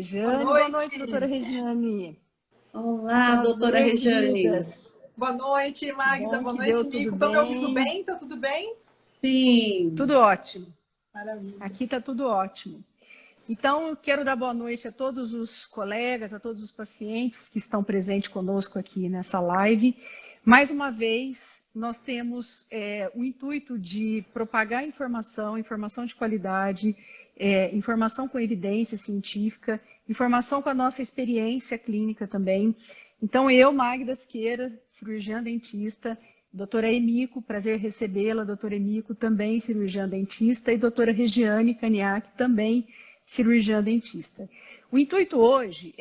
Regiane. Boa noite, doutora Regiane. Olá, doutora Regiane. Boa noite, Magda. Boa noite, Mico. Estão me ouvindo bem? Está tudo bem? Sim. Tudo ótimo. Maravilha. Aqui está tudo ótimo. Então, eu quero dar boa noite a todos os colegas, a todos os pacientes que estão presentes conosco aqui nessa live. Mais uma vez, nós temos o intuito de propagar informação de qualidade, informação com evidência científica, informação com a nossa experiência clínica também. Então, eu, Magda Siqueira, cirurgiã dentista, doutora Emiko, prazer recebê-la, doutora Emiko, também cirurgiã dentista, e doutora Regiane Caniac, também cirurgiã dentista. O intuito hoje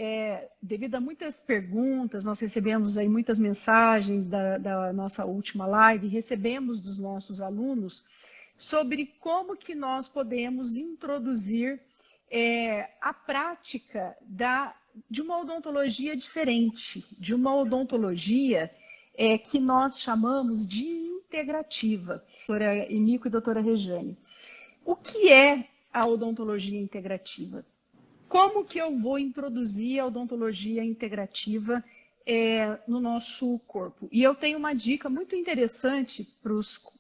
devido a muitas perguntas, nós recebemos aí muitas mensagens da nossa última live, recebemos dos nossos alunos sobre como que nós podemos introduzir a prática de uma odontologia diferente, de uma odontologia que nós chamamos de integrativa. Doutora Emiko e doutora Regiane, o que é a odontologia integrativa? Como que eu vou introduzir a odontologia integrativa no nosso corpo? E eu tenho uma dica muito interessante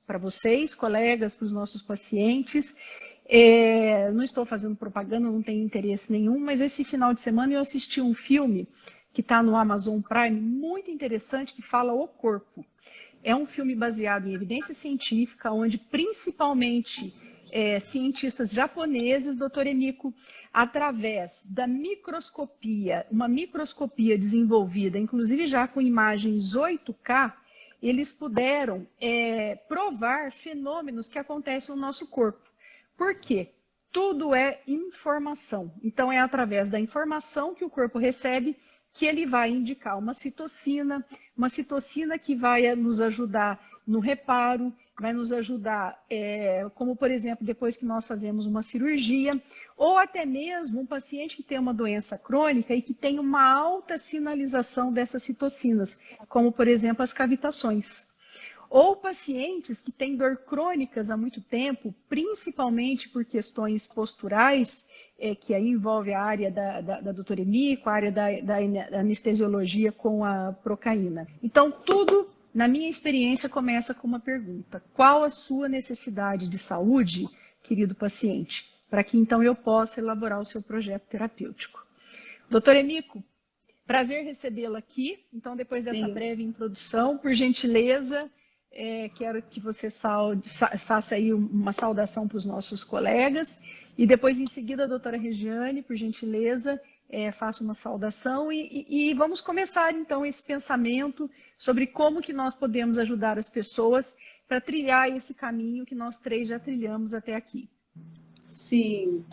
para vocês, colegas, para os nossos pacientes. Não estou fazendo propaganda, não tenho interesse nenhum, mas esse final de semana eu assisti um filme que está no Amazon Prime, muito interessante, que fala O Corpo. É um filme baseado em evidência científica, onde principalmente cientistas japoneses, doutor Emiko, através da microscopia, uma microscopia desenvolvida, inclusive já com imagens 8K, eles puderam provar fenômenos que acontecem no nosso corpo. Por quê? Tudo é informação. Então, é através da informação que o corpo recebe que ele vai indicar uma citocina que vai nos ajudar no reparo, vai nos ajudar, como por exemplo, depois que nós fazemos uma cirurgia, ou até mesmo um paciente que tem uma doença crônica e que tem uma alta sinalização dessas citocinas, como por exemplo as cavitações. Ou pacientes que têm dor crônicas há muito tempo, principalmente por questões posturais, que aí envolve a área da doutora Emiko, a área da anestesiologia com a procaína. Então, tudo, na minha experiência, começa com uma pergunta. Qual a sua necessidade de saúde, querido paciente? Para que, então, eu possa elaborar o seu projeto terapêutico. Doutora Emiko, prazer recebê-la aqui. Então, depois dessa breve introdução, por gentileza, quero que você faça aí uma saudação para os nossos colegas. E depois, em seguida, a doutora Regiane, por gentileza, faça uma saudação e vamos começar, então, esse pensamento sobre como que nós podemos ajudar as pessoas para trilhar esse caminho que nós três já trilhamos até aqui. Sim,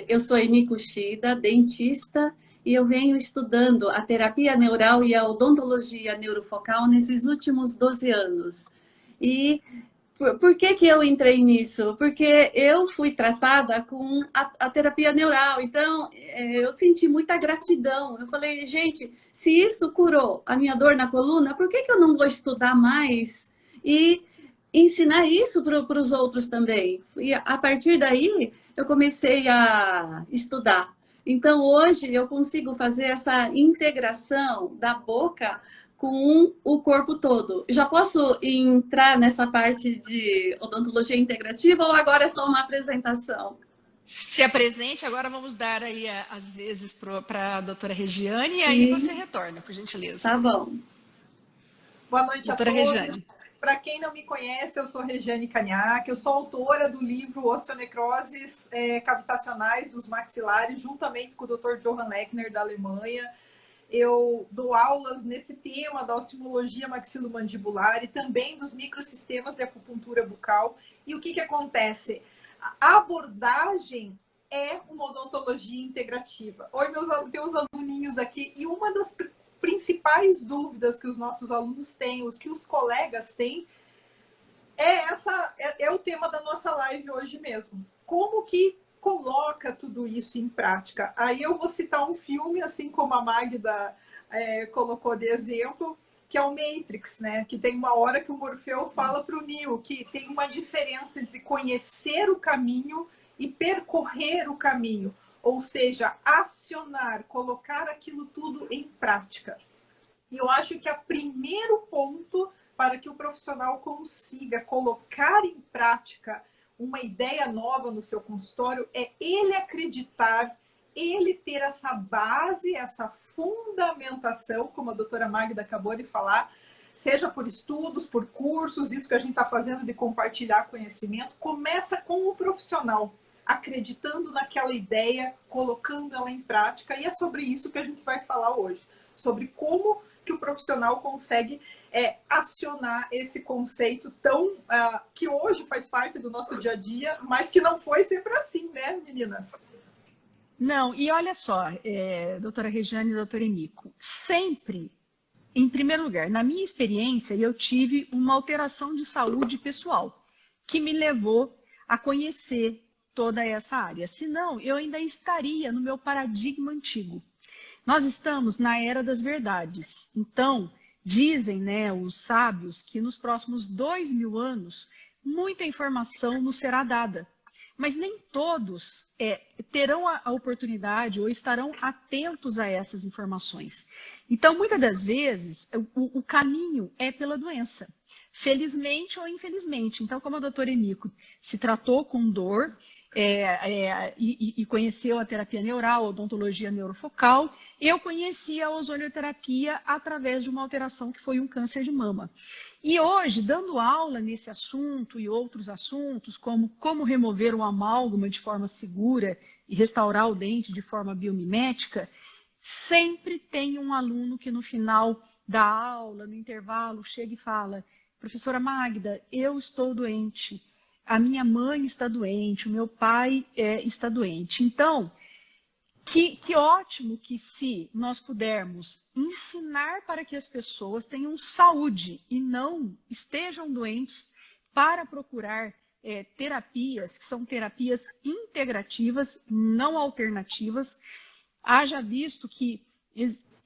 eu sou Emiko Shida, dentista, e eu venho estudando a terapia neural e a odontologia neurofocal nesses últimos 12 anos. E por que eu entrei nisso? Porque eu fui tratada com a terapia neural, então eu senti muita gratidão. Eu falei, gente, se isso curou a minha dor na coluna, por que eu não vou estudar mais e ensinar isso para os outros também? E a partir daí, eu comecei a estudar. Então, hoje, eu consigo fazer essa integração da boca com o corpo todo. Já posso entrar nessa parte de odontologia integrativa ou agora é só uma apresentação? Se apresente, agora vamos dar aí às vezes para a doutora Regiane e aí você retorna, por gentileza. Tá bom. Boa noite doutora a todos. Regiane. Para quem não me conhece, eu sou Regiane Caniac, eu sou autora do livro Osteonecroses Cavitacionais dos Maxilares, juntamente com o Dr. Johann Lechner, da Alemanha. Eu dou aulas nesse tema da osteomologia maxilomandibular e também dos microsistemas de acupuntura bucal. E o que acontece? A abordagem é uma odontologia integrativa. Oi, tem uns aluninhos aqui, e uma das principais dúvidas que os nossos alunos têm, os que os colegas têm, é o tema da nossa live hoje mesmo. Como que coloca tudo isso em prática? Aí eu vou citar um filme, assim como a Magda colocou de exemplo, que é o Matrix, né? Que tem uma hora que o Morfeu fala para o Neo que tem uma diferença entre conhecer o caminho e percorrer o caminho. ou seja, acionar, colocar aquilo tudo em prática. E eu acho que o primeiro ponto para que o profissional consiga colocar em prática uma ideia nova no seu consultório é ele acreditar, ele ter essa base, essa fundamentação, como a doutora Magda acabou de falar, seja por estudos, por cursos, isso que a gente está fazendo de compartilhar conhecimento, começa com o profissional, acreditando naquela ideia, colocando ela em prática, e é sobre isso que a gente vai falar hoje, sobre como que o profissional consegue acionar esse conceito tão que hoje faz parte do nosso dia a dia, mas que não foi sempre assim, né, meninas? Não, e olha só, doutora Regiane e doutora Emico, sempre, em primeiro lugar, na minha experiência, eu tive uma alteração de saúde pessoal, que me levou a conhecer toda essa área. Senão, eu ainda estaria no meu paradigma antigo. Nós estamos na era das verdades. Então, dizem, né, os sábios que nos próximos 2000 anos, muita informação nos será dada. Mas nem todos terão a oportunidade ou estarão atentos a essas informações. Então, muitas das vezes, o caminho é pela doença. Felizmente ou infelizmente. Então, como a doutora Emico se tratou com dor e conheceu a terapia neural, a odontologia neurofocal, eu conheci a ozonioterapia através de uma alteração que foi um câncer de mama. E hoje, dando aula nesse assunto e outros assuntos, como remover o amálgama de forma segura e restaurar o dente de forma biomimética, sempre tem um aluno que no final da aula, no intervalo, chega e fala: professora Magda, eu estou doente, a minha mãe está doente, o meu pai está doente. Então, que ótimo que se nós pudermos ensinar para que as pessoas tenham saúde e não estejam doentes para procurar terapias, que são terapias integrativas, não alternativas. Haja visto que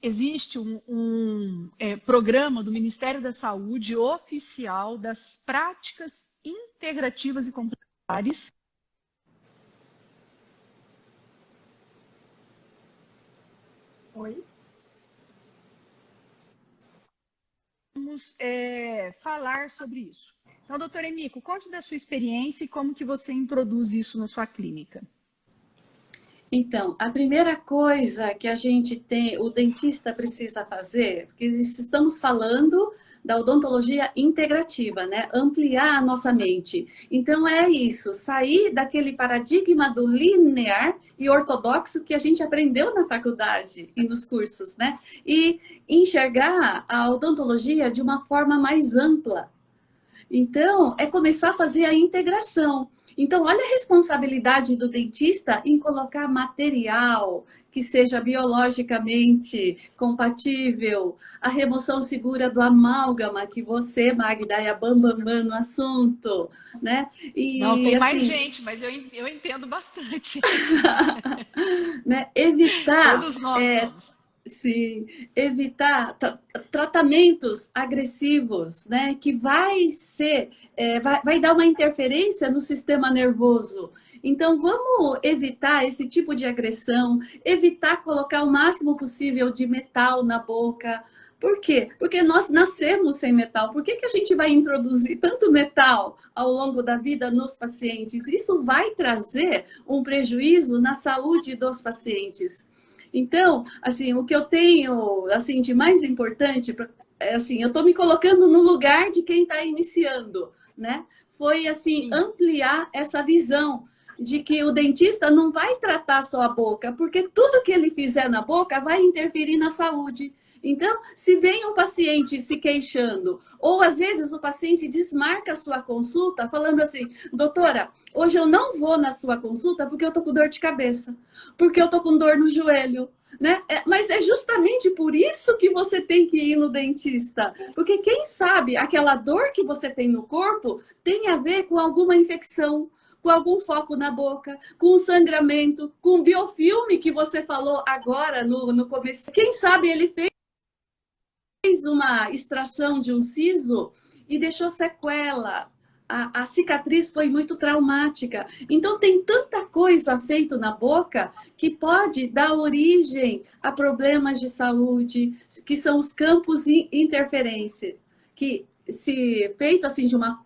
existe um programa do Ministério da Saúde oficial das práticas integrativas e complementares. Oi? Vamos falar sobre isso. Então, doutora Emico, conte da sua experiência e como que você introduz isso na sua clínica. Então, a primeira coisa que a gente tem, o dentista precisa fazer, porque estamos falando da odontologia integrativa, né? Ampliar a nossa mente. Então, é isso, sair daquele paradigma do linear e ortodoxo que a gente aprendeu na faculdade e nos cursos, né? E enxergar a odontologia de uma forma mais ampla. Então, é começar a fazer a integração. Então, olha a responsabilidade do dentista em colocar material que seja biologicamente compatível, a remoção segura do amálgama, que você, Magda, é a bambambam no assunto, né? E, não, tem mais gente, mas eu entendo bastante. Né? Evitar... Todos nós somos. Sim, evitar tratamentos agressivos, né? Que vai ser, vai dar uma interferência no sistema nervoso. Então, vamos evitar esse tipo de agressão, evitar colocar o máximo possível de metal na boca. Por quê? Porque nós nascemos sem metal. Por que a gente vai introduzir tanto metal ao longo da vida nos pacientes? Isso vai trazer um prejuízo na saúde dos pacientes. Então, assim, o que eu tenho assim, de mais importante, assim, eu estou me colocando no lugar de quem está iniciando, né? Foi, assim, ampliar essa visão de que o dentista não vai tratar só a boca, porque tudo que ele fizer na boca vai interferir na saúde. Então, se vem um paciente se queixando, ou às vezes o paciente desmarca a sua consulta falando assim: doutora, hoje eu não vou na sua consulta porque eu tô com dor de cabeça, porque eu tô com dor no joelho, né? Mas é justamente por isso que você tem que ir no dentista, porque quem sabe aquela dor que você tem no corpo tem a ver com alguma infecção, com algum foco na boca, com sangramento, com o biofilme que você falou agora no começo. Quem sabe ele fez uma extração de um siso e deixou sequela a cicatriz foi muito traumática. Então, tem tanta coisa feita na boca que pode dar origem a problemas de saúde, que são os campos de interferência, que, se feito assim de uma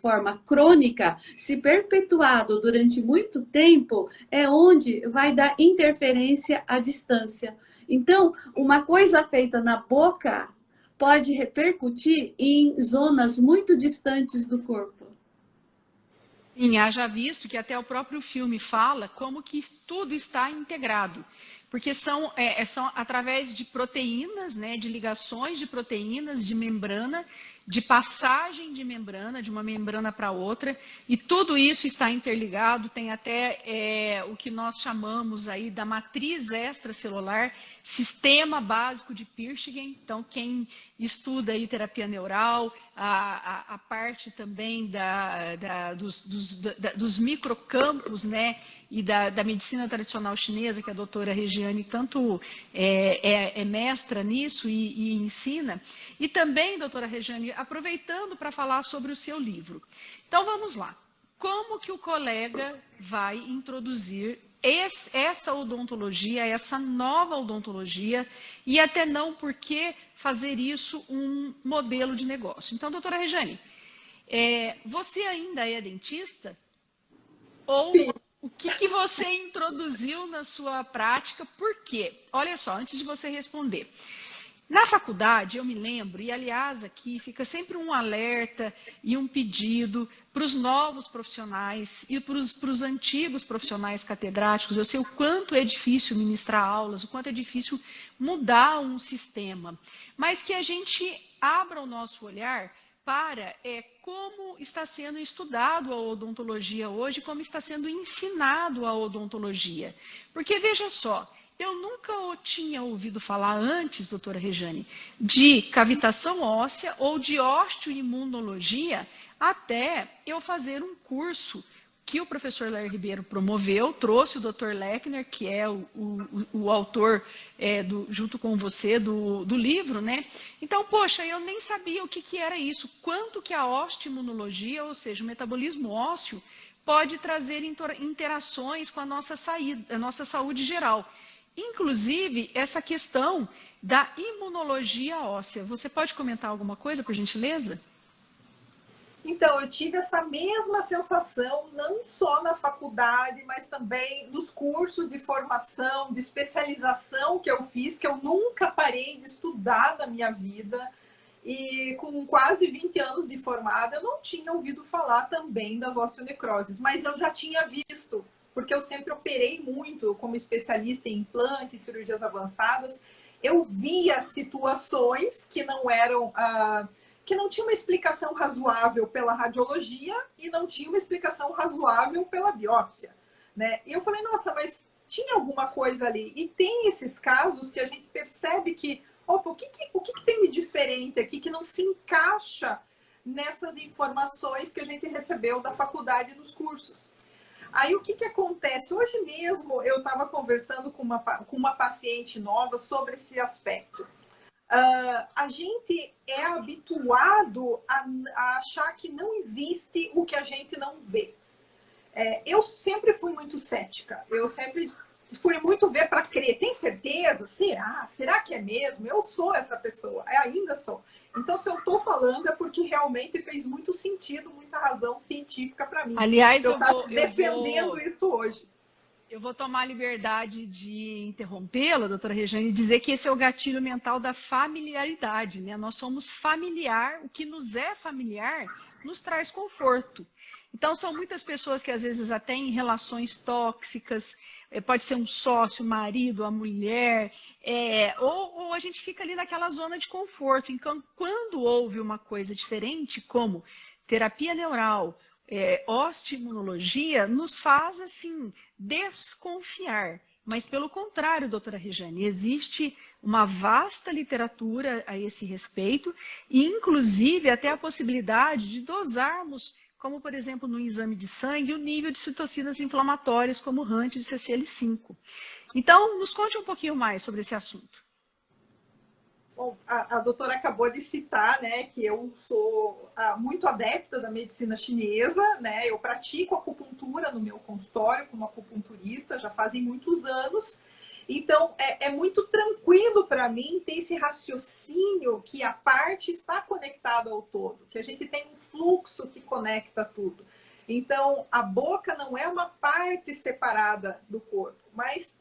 forma crônica, se perpetuado durante muito tempo, é onde vai dar interferência à distância. Então, uma coisa feita na boca pode repercutir em zonas muito distantes do corpo. Sim, haja visto que até o próprio filme fala como que tudo está integrado, porque são através de proteínas, né, de ligações de proteínas, de membrana, de passagem de membrana, de uma membrana para outra, e tudo isso está interligado, tem até o que nós chamamos aí da matriz extracelular, sistema básico de Pirchgen. Então, quem estuda aí terapia neural, a parte também dos microcampos, né, e da medicina tradicional chinesa, que a doutora Regiane tanto é mestra nisso e ensina. E também, doutora Regiane, aproveitando para falar sobre o seu livro. Então, vamos lá. Como que o colega vai introduzir essa odontologia, essa nova odontologia, e até não por que fazer isso um modelo de negócio? Então, doutora Regiane, você ainda é dentista? Ou Sim. o que você introduziu na sua prática? Por quê? Olha só, antes de você responder. Na faculdade, eu me lembro, e aliás aqui fica sempre um alerta e um pedido para os novos profissionais e para os antigos profissionais catedráticos. Eu sei o quanto é difícil ministrar aulas, o quanto é difícil mudar um sistema, mas que a gente abra o nosso olhar para como está sendo estudado a odontologia hoje, como está sendo ensinado a odontologia. Porque, veja só, eu nunca tinha ouvido falar antes, doutora Regiane, de cavitação óssea ou de osteoimunologia, até eu fazer um curso que o professor Lair Ribeiro promoveu, trouxe o Dr. Lechner, que é o autor, junto com você, do livro, né? Então, poxa, eu nem sabia o que era isso, quanto que a osteoimunologia, ou seja, o metabolismo ósseo, pode trazer interações com a nossa saúde geral. Inclusive, essa questão da imunologia óssea. Você pode comentar alguma coisa, por gentileza? Então, eu tive essa mesma sensação, não só na faculdade, mas também nos cursos de formação, de especialização que eu fiz, que eu nunca parei de estudar na minha vida. E com quase 20 anos de formada, eu não tinha ouvido falar também das osteonecroses, mas eu já tinha visto, porque eu sempre operei muito como especialista em implantes, cirurgias avançadas. Eu via situações que não eram... que não tinha uma explicação razoável pela radiologia e não tinha uma explicação razoável pela biópsia, né? E eu falei, nossa, mas tinha alguma coisa ali. E tem esses casos que a gente percebe que, opa, o que tem de diferente aqui que não se encaixa nessas informações que a gente recebeu da faculdade nos cursos? Aí o que acontece? Hoje mesmo eu estava conversando com uma paciente nova sobre esse aspecto. A gente é habituado a achar que não existe o que a gente não vê. Eu sempre fui muito cética, eu sempre fui muito ver para crer. Tem certeza? Será? Será que é mesmo? Eu sou essa pessoa, ainda sou. Então, se eu estou falando é porque realmente fez muito sentido, muita razão científica para mim. Aliás, eu estou defendendo isso hoje. Eu vou tomar a liberdade de interrompê-la, doutora Regiane, e dizer que esse é o gatilho mental da familiaridade, né? Nós somos familiar, o que nos é familiar nos traz conforto. Então, são muitas pessoas que às vezes até em relações tóxicas, pode ser um sócio, o marido, a mulher, ou a gente fica ali naquela zona de conforto. Então, quando houve uma coisa diferente, como terapia neural, osteoimunologia, nos faz, assim, desconfiar. Mas, pelo contrário, doutora Regiane, existe uma vasta literatura a esse respeito e, inclusive, até a possibilidade de dosarmos, como, por exemplo, no exame de sangue, o nível de citocinas inflamatórias, como o HUNT e o CCL5. Então, nos conte um pouquinho mais sobre esse assunto. Bom, a doutora acabou de citar, né, que eu sou muito adepta da medicina chinesa, né? Eu pratico acupuntura no meu consultório como acupunturista, já fazem muitos anos. Então, é muito tranquilo para mim ter esse raciocínio que a parte está conectada ao todo, que a gente tem um fluxo que conecta tudo. Então, a boca não é uma parte separada do corpo, mas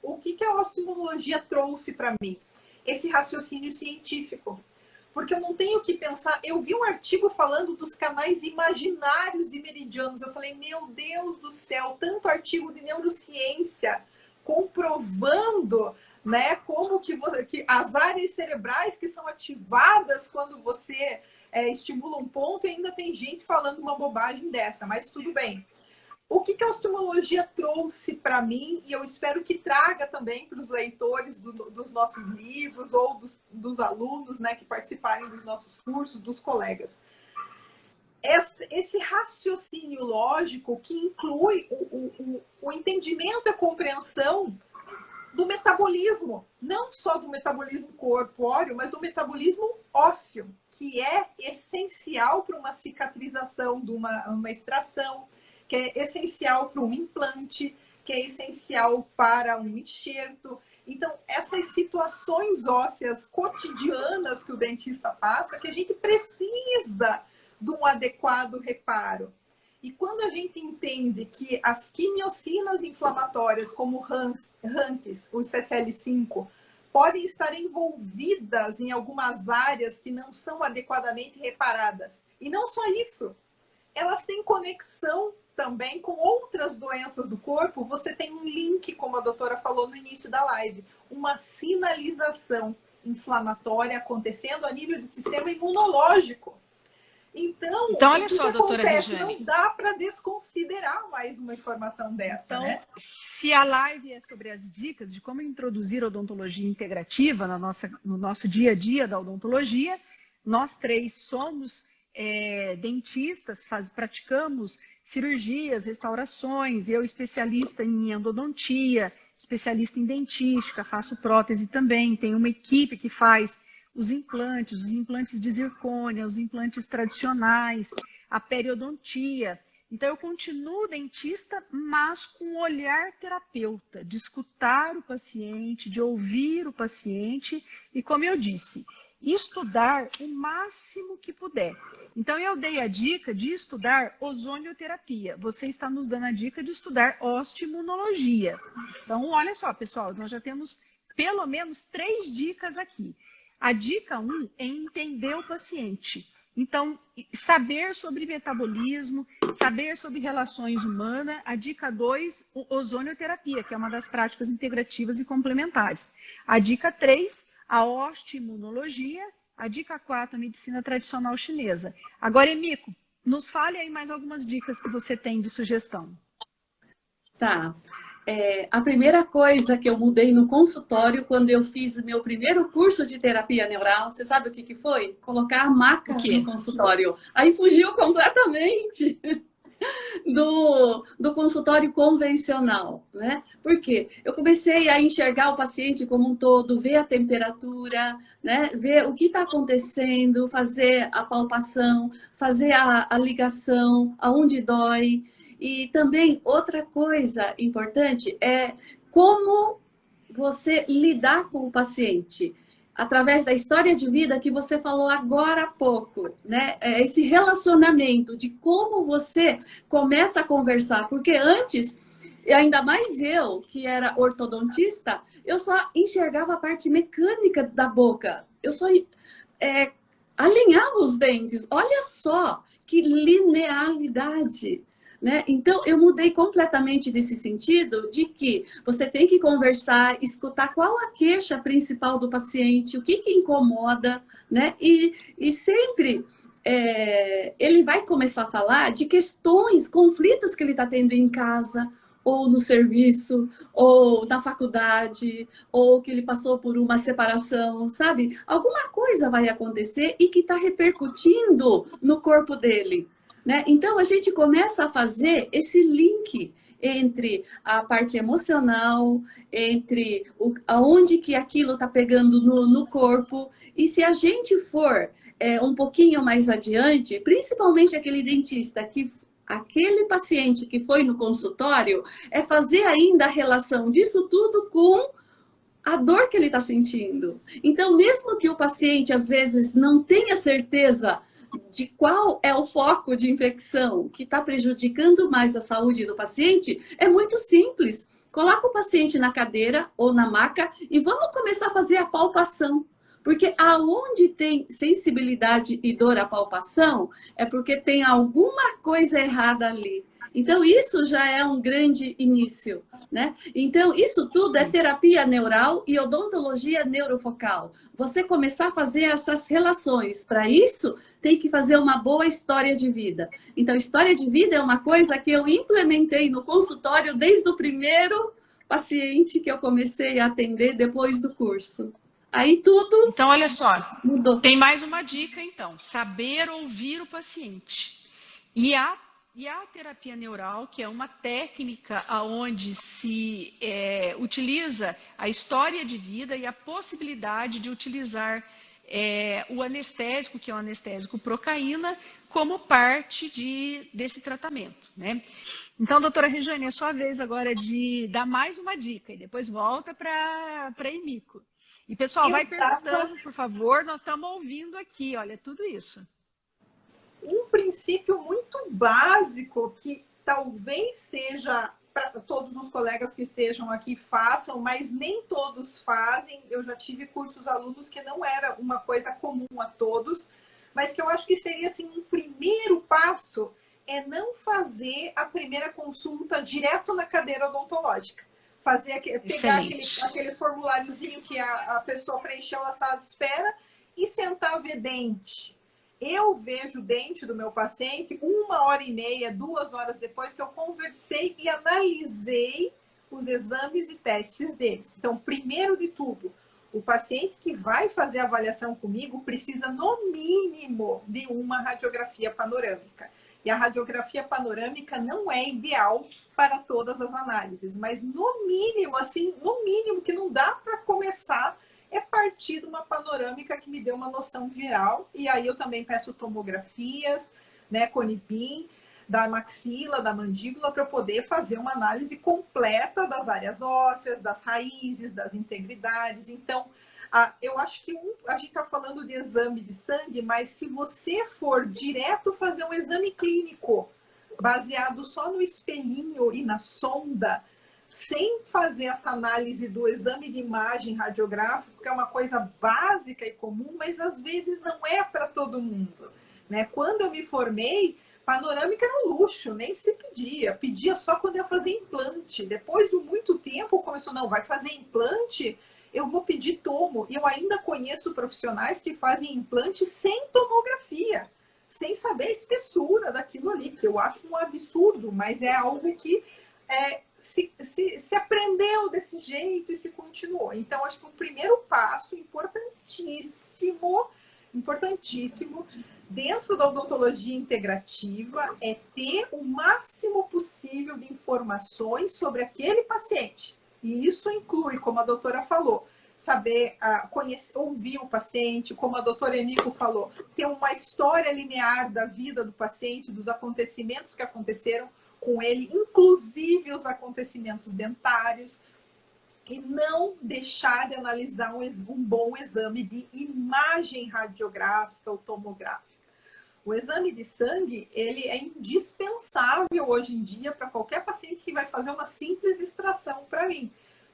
o que a osteoimunologia trouxe para mim? Esse raciocínio científico. Porque eu não tenho que pensar... Eu vi um artigo falando dos canais imaginários de meridianos. Eu falei, meu Deus do céu, tanto artigo de neurociência comprovando, né, como que as áreas cerebrais que são ativadas quando você estimula um ponto, e ainda tem gente falando uma bobagem dessa, mas tudo bem. O que a osteoimunologia trouxe para mim, e eu espero que traga também para os leitores dos nossos livros ou dos alunos, né, que participarem dos nossos cursos, dos colegas. Esse raciocínio lógico que inclui o entendimento e a compreensão do metabolismo, não só do metabolismo corpóreo, mas do metabolismo ósseo, que é essencial para uma cicatrização de uma extração, que é essencial para um implante, que é essencial para um enxerto. Então, essas situações ósseas cotidianas que o dentista passa, que a gente precisa de um adequado reparo. E quando a gente entende que as quimiocinas inflamatórias, como o HANTs, o CCL5, podem estar envolvidas em algumas áreas que não são adequadamente reparadas. E não só isso, elas têm conexão também com outras doenças do corpo. Você tem um link, como a doutora falou no início da live, uma sinalização inflamatória acontecendo a nível do sistema imunológico. Então olha só, doutora Rejane, não dá para desconsiderar mais uma informação dessa, então, né? Se a live é sobre as dicas de como introduzir a odontologia integrativa no nosso dia a dia da odontologia, nós três somos dentistas, praticamos cirurgias, restaurações, eu especialista em endodontia, especialista em dentística, faço prótese também, tenho uma equipe que faz os implantes de zircônia, os implantes tradicionais, a periodontia. Então, eu continuo dentista, mas com um olhar terapeuta, de escutar o paciente, de ouvir o paciente e, como eu disse, estudar o máximo que puder. Então, eu dei a dica de estudar ozonioterapia. Você está nos dando a dica de estudar osteoimunologia. Então, olha só, pessoal, nós já temos pelo menos 3 dicas aqui. A dica 1 é entender o paciente. Então, saber sobre metabolismo, saber sobre relações humanas. A dica 2, ozonioterapia, que é uma das práticas integrativas e complementares. A dica 3, a osteoimunologia. A dica 4, a medicina tradicional chinesa. Agora, Emico, nos fale aí mais algumas dicas que você tem de sugestão. Tá. A primeira coisa que eu mudei no consultório, quando eu fiz o meu primeiro curso de terapia neural, você sabe o que foi? Colocar a maca no consultório. Aí fugiu completamente do consultório convencional, né? Por quê? Eu comecei a enxergar o paciente como um todo, ver a temperatura, né? Ver o que está acontecendo, fazer a palpação, fazer a ligação, aonde dói. E também outra coisa importante é como você lidar com o paciente. Através da história de vida que você falou agora há pouco, né? Esse relacionamento de como você começa a conversar. Porque antes, e ainda mais eu, que era ortodontista, eu só enxergava a parte mecânica da boca. Eu só alinhava os dentes. Olha só que linearidade. Né? Então, eu mudei completamente desse sentido de que você tem que conversar, escutar qual a queixa principal do paciente, o que incomoda, né? E sempre ele vai começar a falar de questões, conflitos que ele está tendo em casa, ou no serviço, ou na faculdade, ou que ele passou por uma separação, sabe? Alguma coisa vai acontecer e que está repercutindo no corpo dele. Né? Então, a gente começa a fazer esse link entre a parte emocional, entre aonde que aquilo está pegando no corpo. E se a gente for um pouquinho mais adiante, principalmente aquele dentista aquele paciente que foi no consultório, é fazer ainda a relação disso tudo com a dor que ele está sentindo. Então, mesmo que o paciente, às vezes, não tenha certeza de qual é o foco de infecção que está prejudicando mais a saúde do paciente, é muito simples. Coloca o paciente na cadeira ou na maca e vamos começar a fazer a palpação. Porque aonde tem sensibilidade e dor à palpação, é porque tem alguma coisa errada ali. Então, isso já é um grande início, né? Então, isso tudo é terapia neural e odontologia neurofocal. Você começar a fazer essas relações. Para isso, tem que fazer uma boa história de vida. Então, história de vida é uma coisa que eu implementei no consultório desde o primeiro paciente que eu comecei a atender depois do curso. Aí tudo... Então, olha só, mudou. Tem mais uma dica, então. Saber ouvir o paciente. E a terapia neural, que é uma técnica onde se utiliza a história de vida e a possibilidade de utilizar o anestésico, que é o anestésico procaína, como parte desse tratamento, né? Então, doutora Rejane, é sua vez agora de dar mais uma dica e depois volta para Emiko. E, pessoal, vai perguntando, por favor, nós estamos ouvindo aqui, olha, tudo isso. Um princípio muito básico que talvez seja para todos os colegas que estejam aqui façam, mas nem todos fazem. Eu já tive cursos alunos que não era uma coisa comum a todos, mas que eu acho que seria assim, um primeiro passo é não fazer a primeira consulta direto na cadeira odontológica. Pegar aquele formuláriozinho que a pessoa preencheu na sala de espera e sentar ver dente. Eu vejo o dente do meu paciente 1h30, 2 horas depois que eu conversei e analisei os exames e testes deles. Então, primeiro de tudo, o paciente que vai fazer a avaliação comigo precisa, no mínimo, de uma radiografia panorâmica. E a radiografia panorâmica não é ideal para todas as análises, mas no mínimo, assim, no mínimo que não dá para começar é partir de uma panorâmica que me dê uma noção geral. E aí eu também peço tomografias, né, Conipim, da maxila, da mandíbula, para eu poder fazer uma análise completa das áreas ósseas, das raízes, das integridades. Então, eu acho que a gente está falando de exame de sangue, mas se você for direto fazer um exame clínico, baseado só no espelhinho e na sonda, sem fazer essa análise do exame de imagem radiográfico, que é uma coisa básica e comum, mas às vezes não é para todo mundo, né? Quando eu me formei, panorâmica era um luxo, nem se pedia. Pedia só quando ia fazer implante. Depois de muito tempo, começou, não, vai fazer implante? Eu vou pedir tomo. E eu ainda conheço profissionais que fazem implante sem tomografia, sem saber a espessura daquilo ali, que eu acho um absurdo, mas é algo que se aprendeu desse jeito e se continuou. Então, acho que um primeiro passo importantíssimo dentro da odontologia integrativa é ter o máximo possível de informações sobre aquele paciente. E isso inclui, como a doutora falou, saber ouvir o paciente, como a doutora Emiko falou, ter uma história linear da vida do paciente, dos acontecimentos que aconteceram com ele, inclusive os acontecimentos dentários, e não deixar de analisar um bom exame de imagem radiográfica ou tomográfica. O exame de sangue, ele é indispensável hoje em dia para qualquer paciente que vai fazer uma simples extração para mim.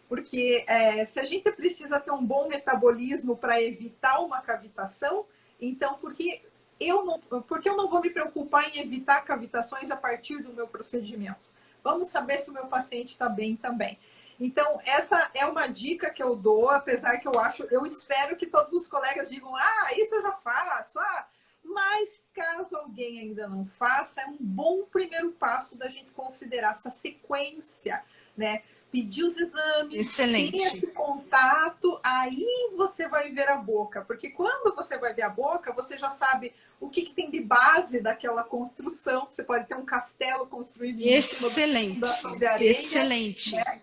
Porque se a gente precisa ter um bom metabolismo para evitar uma cavitação, então por que eu não vou me preocupar em evitar cavitações a partir do meu procedimento? Vamos saber se o meu paciente está bem também. Então, essa é uma dica que eu dou, apesar que eu espero que todos os colegas digam, isso eu já faço, mas caso alguém ainda não faça, é um bom primeiro passo da gente considerar essa sequência, né? Pedir os exames, excelente, ter esse contato, aí você vai ver a boca, porque quando você vai ver a boca, você já sabe o que tem de base daquela construção. Você pode ter um castelo construído em cima de uma fundação de areia. Excelente. Né?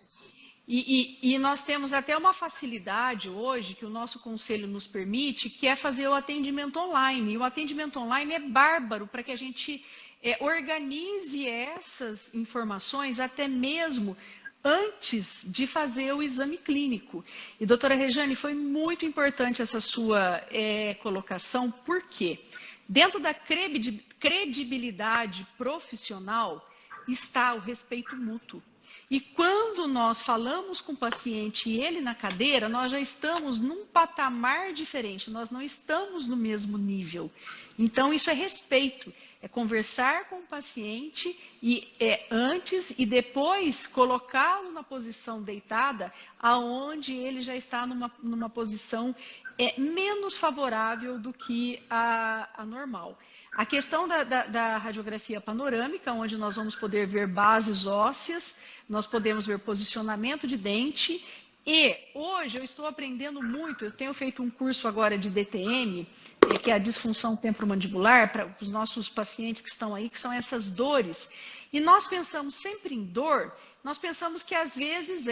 E nós temos até uma facilidade hoje que o nosso conselho nos permite, que é fazer o atendimento online. E o atendimento online é bárbaro para que a gente organize essas informações até mesmo antes de fazer o exame clínico. E, doutora Rejane, foi muito importante essa sua colocação, porque dentro da credibilidade profissional está o respeito mútuo. E quando nós falamos com o paciente e ele na cadeira, nós já estamos num patamar diferente, nós não estamos no mesmo nível. Então, isso é respeito, é conversar com o paciente e antes e depois colocá-lo na posição deitada, aonde ele já está numa posição menos favorável do que a normal. A questão da radiografia panorâmica, onde nós vamos poder ver bases ósseas, nós podemos ver posicionamento de dente e hoje eu estou aprendendo muito, eu tenho feito um curso agora de DTM, que é a disfunção temporomandibular, para os nossos pacientes que estão aí, que são essas dores. E nós pensamos sempre em dor, nós pensamos que às vezes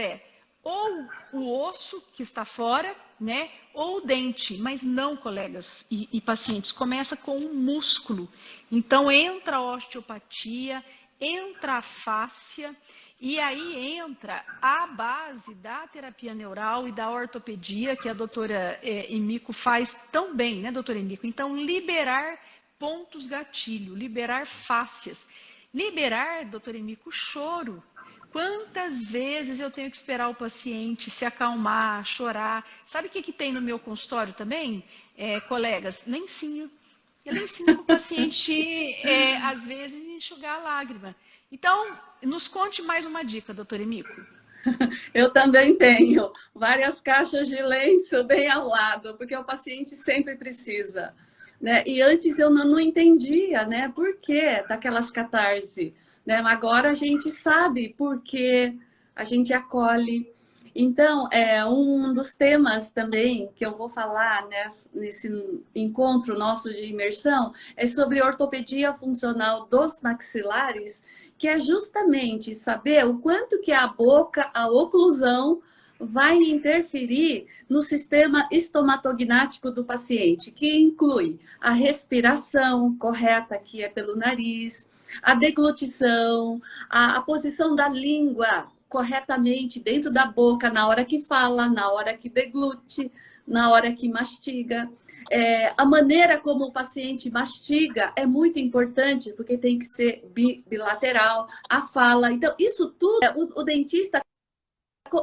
ou o osso que está fora, né, ou o dente, mas não, colegas e pacientes, começa com um músculo. Então entra a osteopatia, entra a fáscia, e aí entra a base da terapia neural e da ortopedia, que a doutora Emiko faz tão bem, né, doutora Emiko? Então, liberar pontos gatilho, liberar fáscias. Liberar, doutora Emiko, choro. Quantas vezes eu tenho que esperar o paciente se acalmar, chorar? Sabe o que tem no meu consultório também, colegas? Lencinho. Lencinho para o paciente, às vezes, enxugar a lágrima. Então, nos conte mais uma dica, doutora Emiko. Eu também tenho várias caixas de lenço bem ao lado, porque o paciente sempre precisa. Né? E antes eu não entendia, né, por que daquelas catarse. Né? Agora a gente sabe por que a gente acolhe. Então, um dos temas também que eu vou falar nesse encontro nosso de imersão é sobre ortopedia funcional dos maxilares, que é justamente saber o quanto que a boca, a oclusão, vai interferir no sistema estomatognático do paciente, que inclui a respiração correta, que é pelo nariz, a deglutição, a posição da língua corretamente dentro da boca, na hora que fala, na hora que deglute, na hora que mastiga. A maneira como o paciente mastiga é muito importante, porque tem que ser bilateral, a fala. Então, isso tudo, o dentista,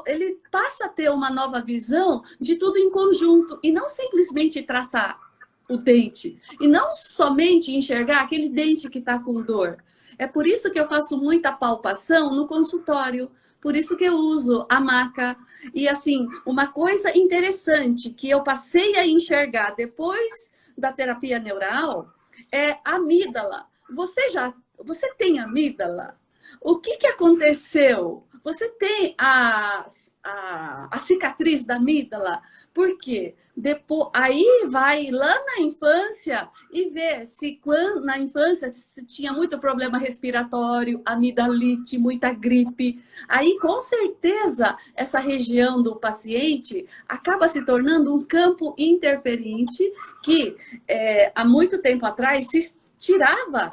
ele passa a ter uma nova visão de tudo em conjunto, e não simplesmente tratar o dente, e não somente enxergar aquele dente que está com dor. É por isso que eu faço muita palpação no consultório, por isso que eu uso a maca. E assim, uma coisa interessante que eu passei a enxergar depois da terapia neural é a amígdala. Você tem amígdala? O que aconteceu? Você tem a cicatriz da amígdala? Por quê? Depois, aí vai lá na infância e vê se na infância se tinha muito problema respiratório, amidalite, muita gripe. Aí, com certeza, essa região do paciente acaba se tornando um campo interferente que, há muito tempo atrás, se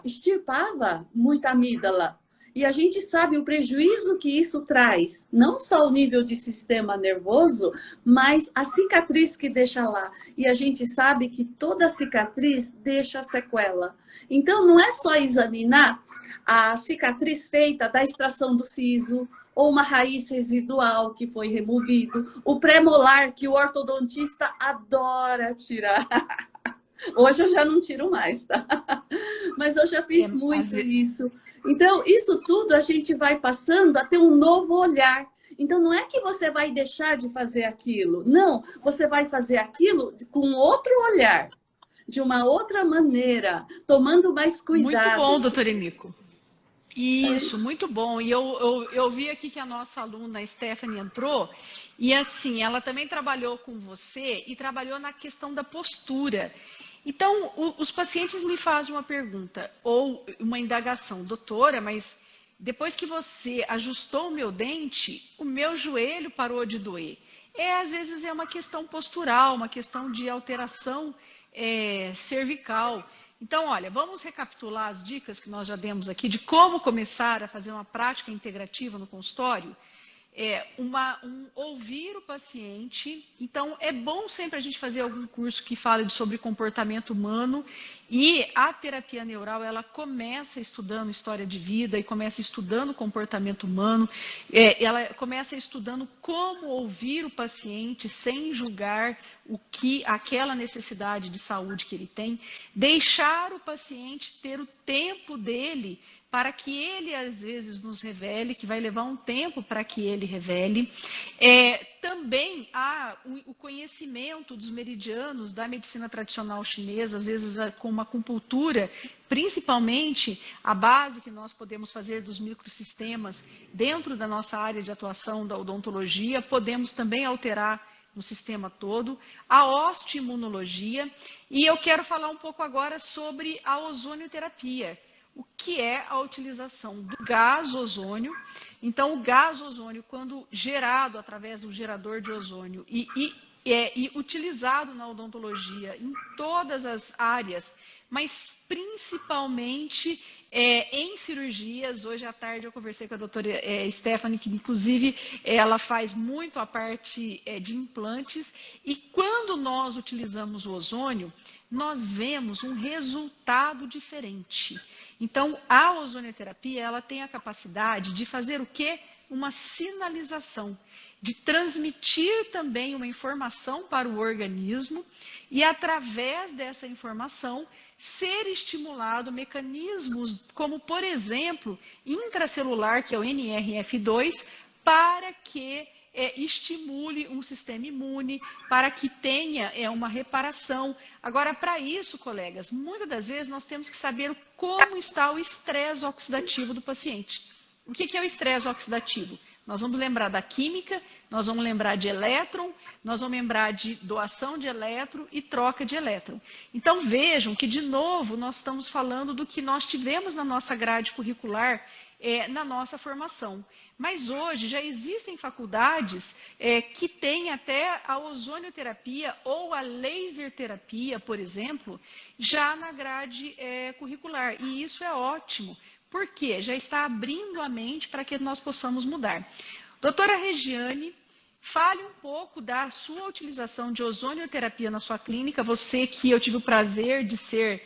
extirpava muita amígdala. E a gente sabe o prejuízo que isso traz, não só o nível de sistema nervoso, mas a cicatriz que deixa lá. E a gente sabe que toda cicatriz deixa sequela. Então, não é só examinar a cicatriz feita da extração do siso, ou uma raiz residual que foi removido, o pré-molar que o ortodontista adora tirar. Hoje eu já não tiro mais, tá? Mas eu já fiz muito isso. Então, isso tudo a gente vai passando a ter um novo olhar. Então, não é que você vai deixar de fazer aquilo. Não, você vai fazer aquilo com outro olhar, de uma outra maneira, tomando mais cuidado. Muito bom, doutora Emiko. Isso, muito bom. E eu vi aqui que a nossa aluna Stephanie entrou E assim, ela também trabalhou com você e trabalhou na questão da postura. Então, os pacientes me fazem uma pergunta ou uma indagação, doutora, mas depois que você ajustou o meu dente, o meu joelho parou de doer. Às vezes é uma questão postural, uma questão de alteração cervical. Então, olha, vamos recapitular as dicas que nós já demos aqui de como começar a fazer uma prática integrativa no consultório. Ouvir o paciente. Então, é bom sempre a gente fazer algum curso que fale sobre comportamento humano, e a terapia neural, ela começa estudando história de vida e começa estudando comportamento humano, ela começa estudando como ouvir o paciente sem julgar aquela necessidade de saúde que ele tem, deixar o paciente ter o tempo dele para que ele, às vezes, nos revele, que vai levar um tempo para que ele revele. Também há o conhecimento dos meridianos da medicina tradicional chinesa, às vezes com uma acupuntura, principalmente a base que nós podemos fazer dos microsistemas dentro da nossa área de atuação da odontologia, podemos também alterar no sistema todo, a osteoimunologia, e eu quero falar um pouco agora sobre a ozonioterapia. O que é a utilização do gás ozônio. Então, o gás ozônio, quando gerado através do gerador de ozônio e utilizado na odontologia em todas as áreas, mas principalmente em cirurgias. Hoje à tarde eu conversei com a doutora Stephanie, que inclusive ela faz muito a parte de implantes, e quando nós utilizamos o ozônio, nós vemos um resultado diferente. Então, a ozonioterapia, ela tem a capacidade de fazer o quê? Uma sinalização, de transmitir também uma informação para o organismo e, através dessa informação, ser estimulado mecanismos como, por exemplo, intracelular, que é o NRF2, para que estimule um sistema imune, para que tenha uma reparação. Agora, para isso, colegas, muitas das vezes nós temos que saber como está o estresse oxidativo do paciente. O que é o estresse oxidativo? Nós vamos lembrar da química, nós vamos lembrar de elétron, nós vamos lembrar de doação de elétron e troca de elétron. Então, vejam que, de novo, nós estamos falando do que nós tivemos na nossa grade curricular, na nossa formação. Mas hoje já existem faculdades que têm até a ozonioterapia ou a laser terapia, por exemplo, já na grade curricular. E isso é ótimo, porque já está abrindo a mente para que nós possamos mudar. Doutora Regiane, fale um pouco da sua utilização de ozonioterapia na sua clínica. Você que eu tive o prazer de ser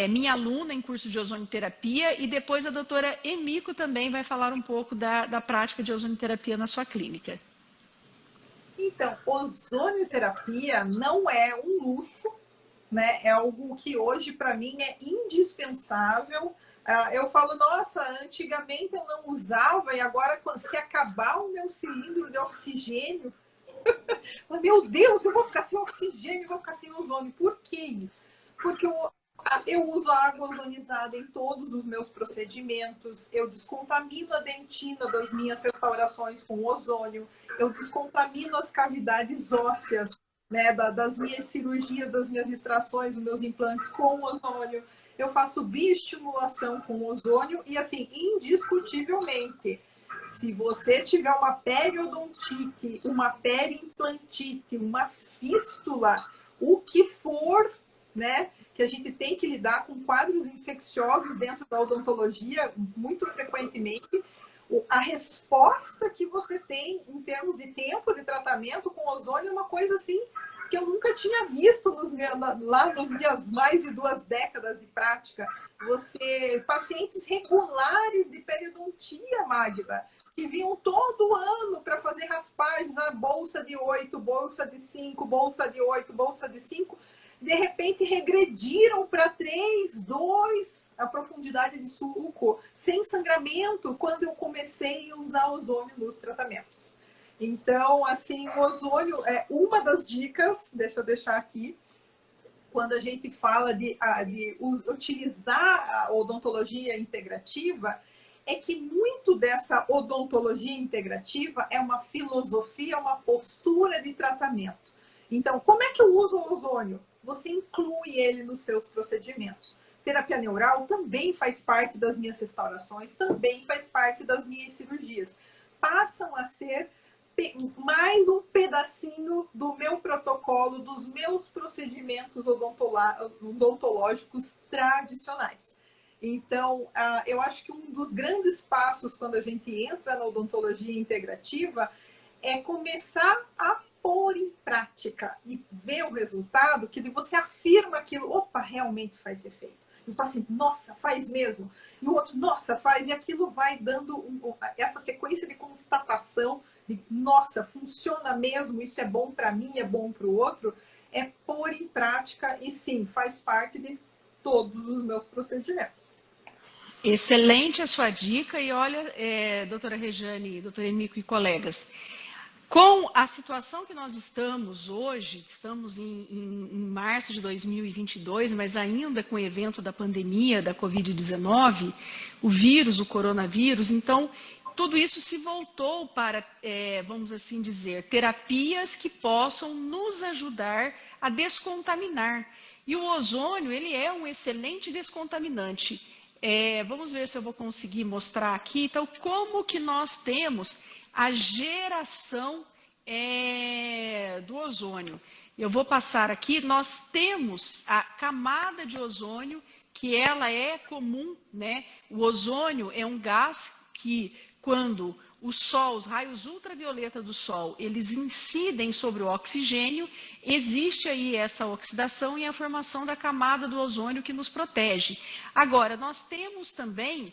minha aluna em curso de ozonioterapia, e depois a doutora Emiko também vai falar um pouco da prática de ozonioterapia na sua clínica. Então, ozonioterapia não é um luxo, né? É algo que hoje para mim é indispensável. Eu falo, nossa, antigamente eu não usava e agora, se acabar o meu cilindro de oxigênio, meu Deus, eu vou ficar sem oxigênio, eu vou ficar sem ozônio. Por que isso? Porque eu uso água ozonizada em todos os meus procedimentos, eu descontamino a dentina das minhas restaurações com ozônio, eu descontamino as cavidades ósseas, né, das minhas cirurgias, das minhas extrações, dos meus implantes com ozônio. Eu faço bioestimulação com ozônio e, assim, indiscutivelmente, se você tiver uma periodontite, uma periimplantite, uma fístula, o que for, né, que a gente tem que lidar com quadros infecciosos dentro da odontologia muito frequentemente, a resposta que você tem em termos de tempo de tratamento com ozônio é uma coisa assim que eu nunca tinha visto lá nas minhas mais de 2 décadas de prática. Pacientes regulares de periodontia, Magda, que vinham todo ano para fazer raspagens, a bolsa de 8, bolsa de 5, bolsa de 8, bolsa de 5, de repente regrediram para 3, 2, a profundidade de sulco, sem sangramento, quando eu comecei a usar ozônio nos tratamentos. Então, assim, o ozônio é uma das dicas, deixa eu deixar aqui, quando a gente fala de utilizar a odontologia integrativa, é que muito dessa odontologia integrativa é uma filosofia, uma postura de tratamento. Então, como é que eu uso o ozônio? Você inclui ele nos seus procedimentos. Terapia neural também faz parte das minhas restaurações, também faz parte das minhas cirurgias. Passam a ser mais um pedacinho do meu protocolo, dos meus procedimentos odontológicos tradicionais. Então, eu acho que um dos grandes passos quando a gente entra na odontologia integrativa é começar a pôr em prática e ver o resultado, que você afirma aquilo, opa, realmente faz efeito. Você fala assim, nossa, faz mesmo. E o outro, nossa, faz. E aquilo vai dando essa sequência de constatação de, nossa, funciona mesmo, isso é bom para mim, é bom para o outro. É pôr em prática e sim, faz parte de todos os meus procedimentos. Excelente a sua dica. E olha, doutora Rejane, doutora Emico e colegas, com a situação que nós estamos hoje, estamos em março de 2022, mas ainda com o evento da pandemia, da Covid-19, o vírus, o coronavírus, então tudo isso se voltou para, vamos assim dizer, terapias que possam nos ajudar a descontaminar. E o ozônio, ele é um excelente descontaminante. Vamos ver se eu vou conseguir mostrar aqui. Então, como que nós temos a geração do ozônio? Eu vou passar aqui. Nós temos a camada de ozônio, que ela é comum, né? O ozônio é um gás que, quando o sol, os raios ultravioleta do sol, eles incidem sobre o oxigênio, existe aí essa oxidação e a formação da camada do ozônio que nos protege. Agora, nós temos também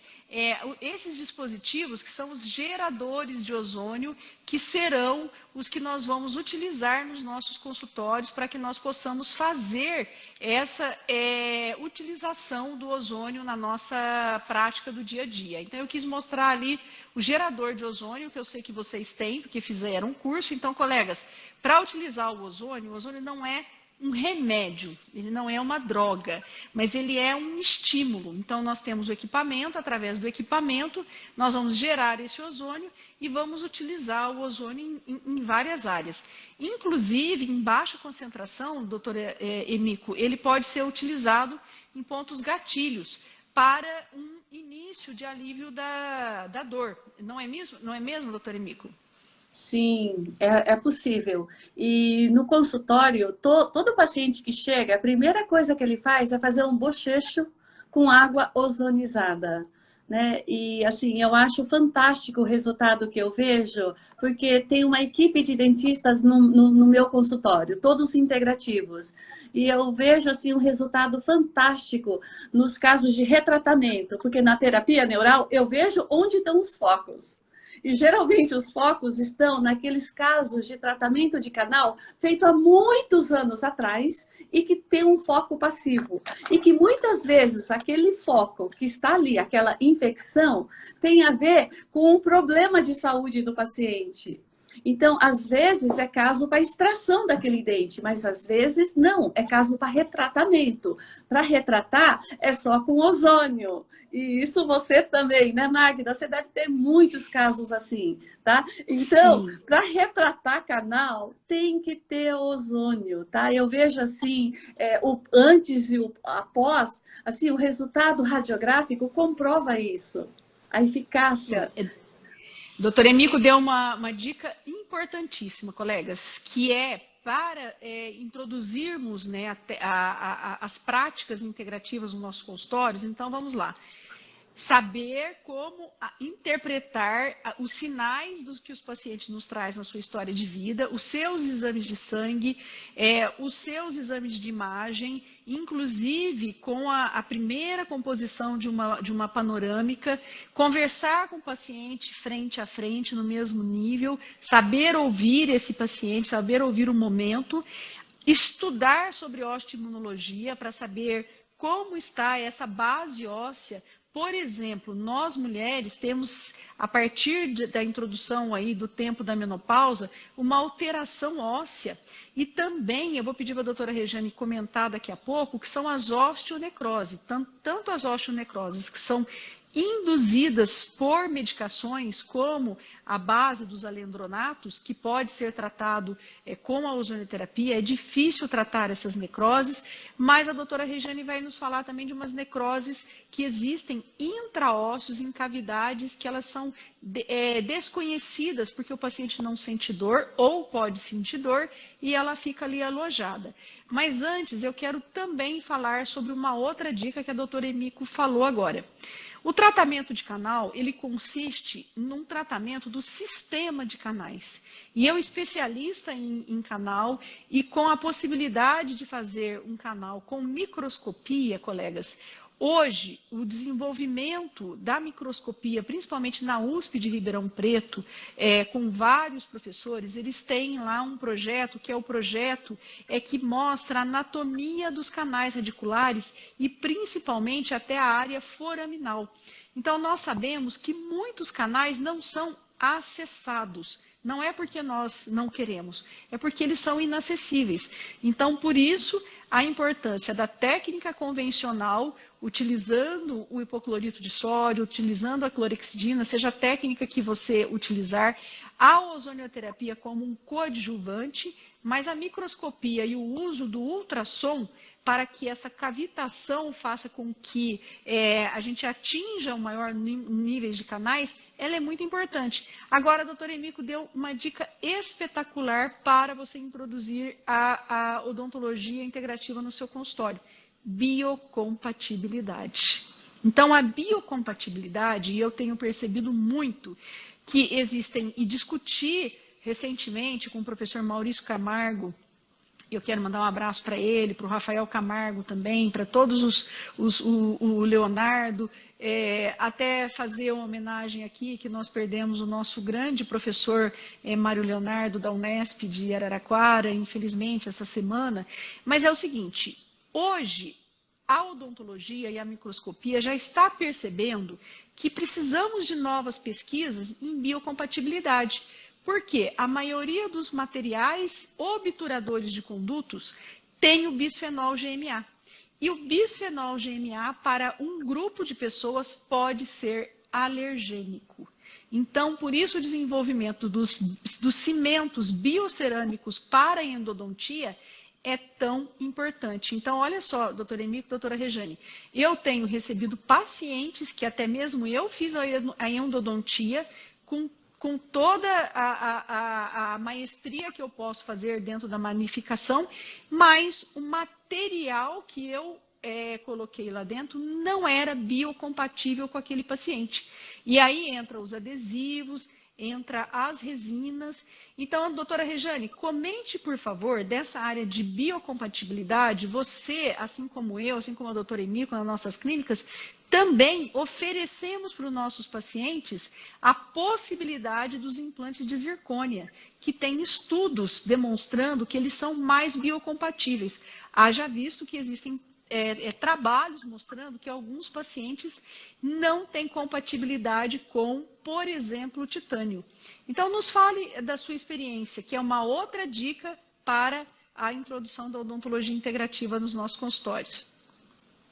esses dispositivos que são os geradores de ozônio, que serão os que nós vamos utilizar nos nossos consultórios para que nós possamos fazer essa utilização do ozônio na nossa prática do dia a dia. Então, eu quis mostrar ali o gerador de ozônio, que eu sei que vocês têm, porque fizeram um curso. Então, colegas, para utilizar o ozônio não é um remédio, ele não é uma droga, mas ele é um estímulo. Então, nós temos o equipamento, através do equipamento, nós vamos gerar esse ozônio e vamos utilizar o ozônio em várias áreas. Inclusive, em baixa concentração, doutora Emico, ele pode ser utilizado em pontos gatilhos, para um início de alívio da dor. Não é mesmo, doutora Emico? Sim, é possível. E no consultório, todo paciente que chega, a primeira coisa que ele faz é fazer um bochecho com água ozonizada, né? E assim, eu acho fantástico o resultado que eu vejo, porque tem uma equipe de dentistas no meu consultório, todos integrativos. E eu vejo assim um resultado fantástico nos casos de retratamento, porque na terapia neural eu vejo onde estão os focos. E geralmente os focos estão naqueles casos de tratamento de canal feito há muitos anos atrás e que tem um foco passivo. E que muitas vezes aquele foco que está ali, aquela infecção, tem a ver com um problema de saúde do paciente. Então, às vezes é caso para extração daquele dente, mas às vezes não, é caso para retratamento. Para retratar é só com ozônio. E isso você também, né, Magda? Você deve ter muitos casos assim, tá? Então, para retratar canal, tem que ter ozônio, tá? Eu vejo assim, o antes e o após, assim, o resultado radiográfico comprova isso, a eficácia. Doutor Emico deu uma dica importantíssima, colegas, que para introduzirmos, né, as práticas integrativas nos nossos consultórios. Então, vamos lá. Saber como interpretar os sinais que os pacientes nos trazem na sua história de vida, os seus exames de sangue, os seus exames de imagem, inclusive com a primeira composição de uma panorâmica, conversar com o paciente frente a frente, no mesmo nível, saber ouvir esse paciente, saber ouvir o momento, estudar sobre osteoimunologia para saber como está essa base óssea. Por exemplo, nós mulheres temos, a partir da introdução aí do tempo da menopausa, uma alteração óssea. E também, eu vou pedir para a doutora Rejane comentar daqui a pouco, que são as osteonecroses. Tanto as osteonecroses que são induzidas por medicações como a base dos alendronatos, que pode ser tratado com a ozonioterapia. É difícil tratar essas necroses, mas a doutora Regiane vai nos falar também de umas necroses que existem intraossos, em cavidades, que elas são desconhecidas, porque o paciente não sente dor, ou pode sentir dor, e ela fica ali alojada. Mas antes, eu quero também falar sobre uma outra dica que a doutora Emiko falou agora. O tratamento de canal, ele consiste num tratamento do sistema de canais. E eu, especialista em canal, e com a possibilidade de fazer um canal com microscopia, colegas, hoje, o desenvolvimento da microscopia, principalmente na USP de Ribeirão Preto, com vários professores, eles têm lá um projeto, que é o projeto que mostra a anatomia dos canais radiculares e principalmente até a área foraminal. Então, nós sabemos que muitos canais não são acessados. Não é porque nós não queremos, é porque eles são inacessíveis. Então, por isso, a importância da técnica convencional, utilizando o hipoclorito de sódio, utilizando a clorexidina, seja a técnica que você utilizar, a ozonioterapia como um coadjuvante, mas a microscopia e o uso do ultrassom para que essa cavitação faça com que a gente atinja o maior nível de canais, ela é muito importante. Agora, a doutora Emiko deu uma dica espetacular para você introduzir a odontologia integrativa no seu consultório: biocompatibilidade. Então, a biocompatibilidade, e eu tenho percebido muito que existem, e discuti recentemente com o professor Maurício Camargo, eu quero mandar um abraço para ele, para o Rafael Camargo também, para todos o Leonardo, até fazer uma homenagem aqui, que nós perdemos o nosso grande professor Mário Leonardo, da Unesp de Araraquara, infelizmente, essa semana. Mas é o seguinte, hoje a odontologia e a microscopia já está percebendo que precisamos de novas pesquisas em biocompatibilidade. Porque a maioria dos materiais obturadores de condutos tem o bisfenol GMA. E o bisfenol GMA, para um grupo de pessoas, pode ser alergênico. Então, por isso o desenvolvimento dos cimentos biocerâmicos para a endodontia é tão importante. Então, olha só, doutora Emiko, doutora Regiane, eu tenho recebido pacientes que até mesmo eu fiz a endodontia com toda a maestria que eu posso fazer dentro da magnificação, mas o material que eu coloquei lá dentro não era biocompatível com aquele paciente. E aí entra os adesivos, entra as resinas. Então, doutora Regiane, comente, por favor, dessa área de biocompatibilidade. Você, assim como eu, assim como a doutora Emiko, nas nossas clínicas, também oferecemos para os nossos pacientes a possibilidade dos implantes de zircônia, que tem estudos demonstrando que eles são mais biocompatíveis. Haja visto que existem trabalhos mostrando que alguns pacientes não têm compatibilidade com, por exemplo, o titânio. Então, nos fale da sua experiência, que é uma outra dica para a introdução da odontologia integrativa nos nossos consultórios.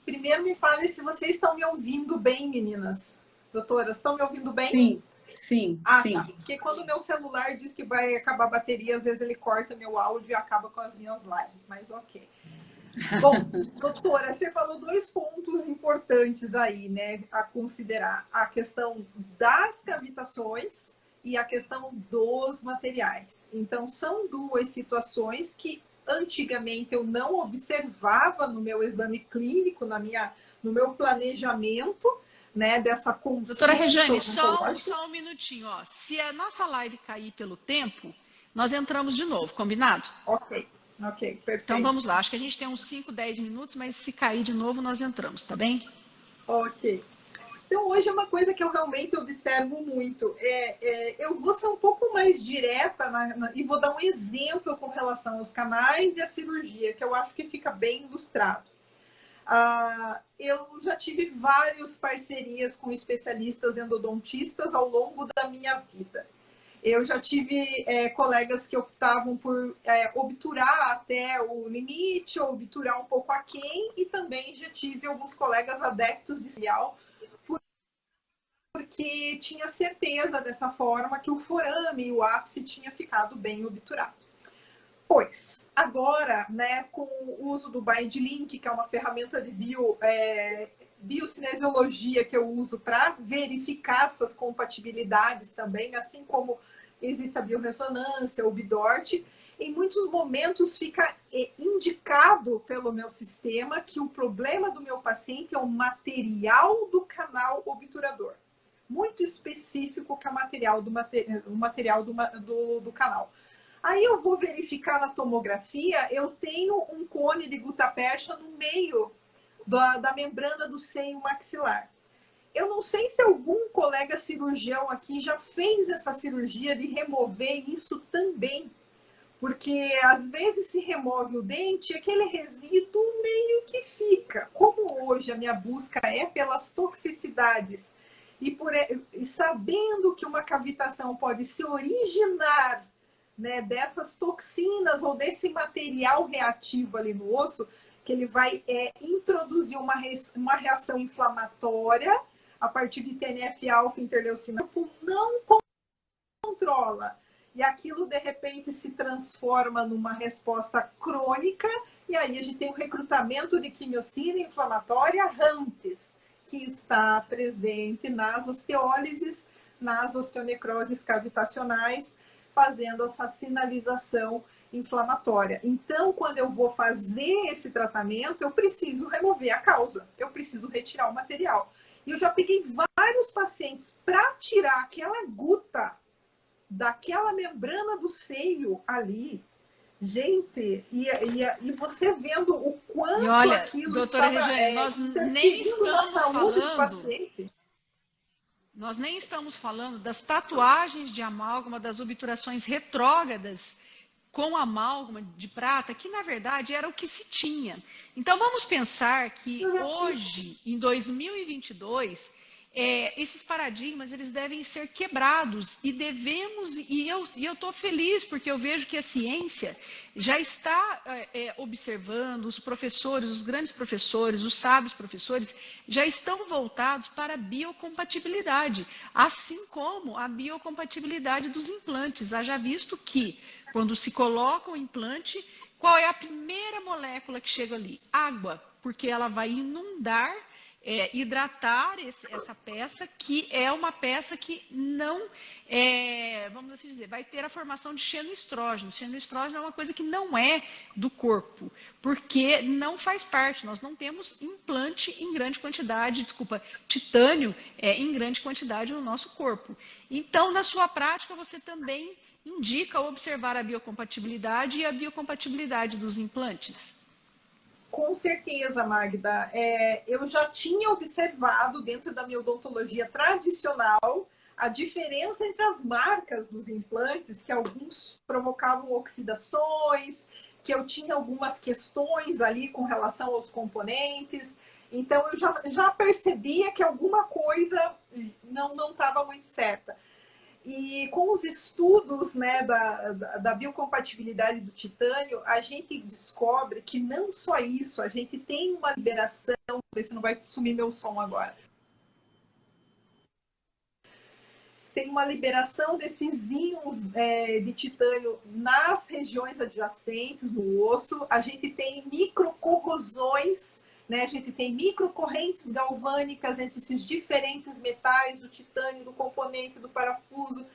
Primeiro, me fale se vocês estão me ouvindo bem, meninas. Doutoras, estão me ouvindo bem? Sim, sim, sim. Tá. Porque quando o meu celular diz que vai acabar a bateria, às vezes ele corta meu áudio e acaba com as minhas lives, mas ok. Bom, doutora, você falou 2 pontos importantes aí, né, a considerar: a questão das cavitações e a questão dos materiais. Então, são 2 situações que antigamente eu não observava no meu exame clínico, no meu planejamento, né, dessa consulta. Doutora Regiane, só um minutinho, ó. Se a nossa live cair pelo tempo, nós entramos de novo, combinado? Ok, perfeito. Então vamos lá, acho que a gente tem uns 5, 10 minutos, mas se cair de novo, nós entramos, tá bem? Ok. Então, hoje é uma coisa que eu realmente observo muito. Eu vou ser um pouco mais direta e vou dar um exemplo com relação aos canais e à cirurgia, que eu acho que fica bem ilustrado. Eu já tive várias parcerias com especialistas endodontistas ao longo da minha vida. Eu já tive colegas que optavam por obturar até o limite, ou obturar um pouco aquém, e também já tive alguns colegas adeptos de serial porque tinha certeza dessa forma que o forame e o ápice tinha ficado bem obturado. Pois, agora, né, com o uso do BindLink, que é uma ferramenta de biocinesiologia que eu uso para verificar essas compatibilidades também, assim como existe a biorressonância, o BIDORT, em muitos momentos fica indicado pelo meu sistema que o problema do meu paciente é o material do canal obturador. Muito específico que é o material do canal. Aí eu vou verificar na tomografia, eu tenho um cone de gutta-percha no meio da membrana do seio maxilar. Eu não sei se algum colega cirurgião aqui já fez essa cirurgia de remover isso também, porque às vezes se remove o dente e aquele resíduo meio que fica. Como hoje a minha busca é pelas toxicidades e sabendo que uma cavitação pode se originar, né, dessas toxinas ou desse material reativo ali no osso, que ele vai introduzir uma reação inflamatória a partir de TNF-alfa, interleucina, o corpo não controla. E aquilo, de repente, se transforma numa resposta crônica, e aí a gente tem o recrutamento de quimiocina inflamatória antes, que está presente nas osteólises, nas osteonecroses cavitacionais, fazendo essa sinalização inflamatória. Então, quando eu vou fazer esse tratamento, eu preciso remover a causa, eu preciso retirar o material. E eu já peguei vários pacientes para tirar aquela guta daquela membrana do seio ali. Gente, e você vendo o quanto aquilo doutora estava Regiane, nós nem estamos falando... Nós nem estamos falando das tatuagens de amálgama, das obturações retrógradas com amálgama de prata, que na verdade era o que se tinha. Então vamos pensar que hoje, em 2022, esses paradigmas eles devem ser quebrados e devemos, e eu estou feliz porque eu vejo que a ciência já está observando, os professores, os grandes professores, os sábios professores, já estão voltados para a biocompatibilidade, assim como a biocompatibilidade dos implantes. Haja visto que, quando se coloca o implante, qual é a primeira molécula que chega ali? Água, porque ela vai inundar, hidratar essa peça, que é uma peça que não, vamos assim dizer, vai ter a formação de xenoestrógeno. Xenoestrógeno é uma coisa que não é do corpo, porque não faz parte, nós não temos implante em grande quantidade, titânio em grande quantidade no nosso corpo. Então, na sua prática, você também indica observar a biocompatibilidade e a biocompatibilidade dos implantes? Com certeza, Magda. Eu já tinha observado dentro da minha odontologia tradicional a diferença entre as marcas dos implantes, que alguns provocavam oxidações, que eu tinha algumas questões ali com relação aos componentes. Então, eu já percebia que alguma coisa não estava muito certa. E com os estudos, né, da biocompatibilidade do titânio, a gente descobre que não só isso, a gente tem uma liberação, vou ver se não vai sumir meu som agora. Tem uma liberação desses íons de titânio nas regiões adjacentes, no osso. A gente tem microcorrosões, né? A gente tem microcorrentes galvânicas entre esses diferentes metais, do titânio, do componente, do parafuso.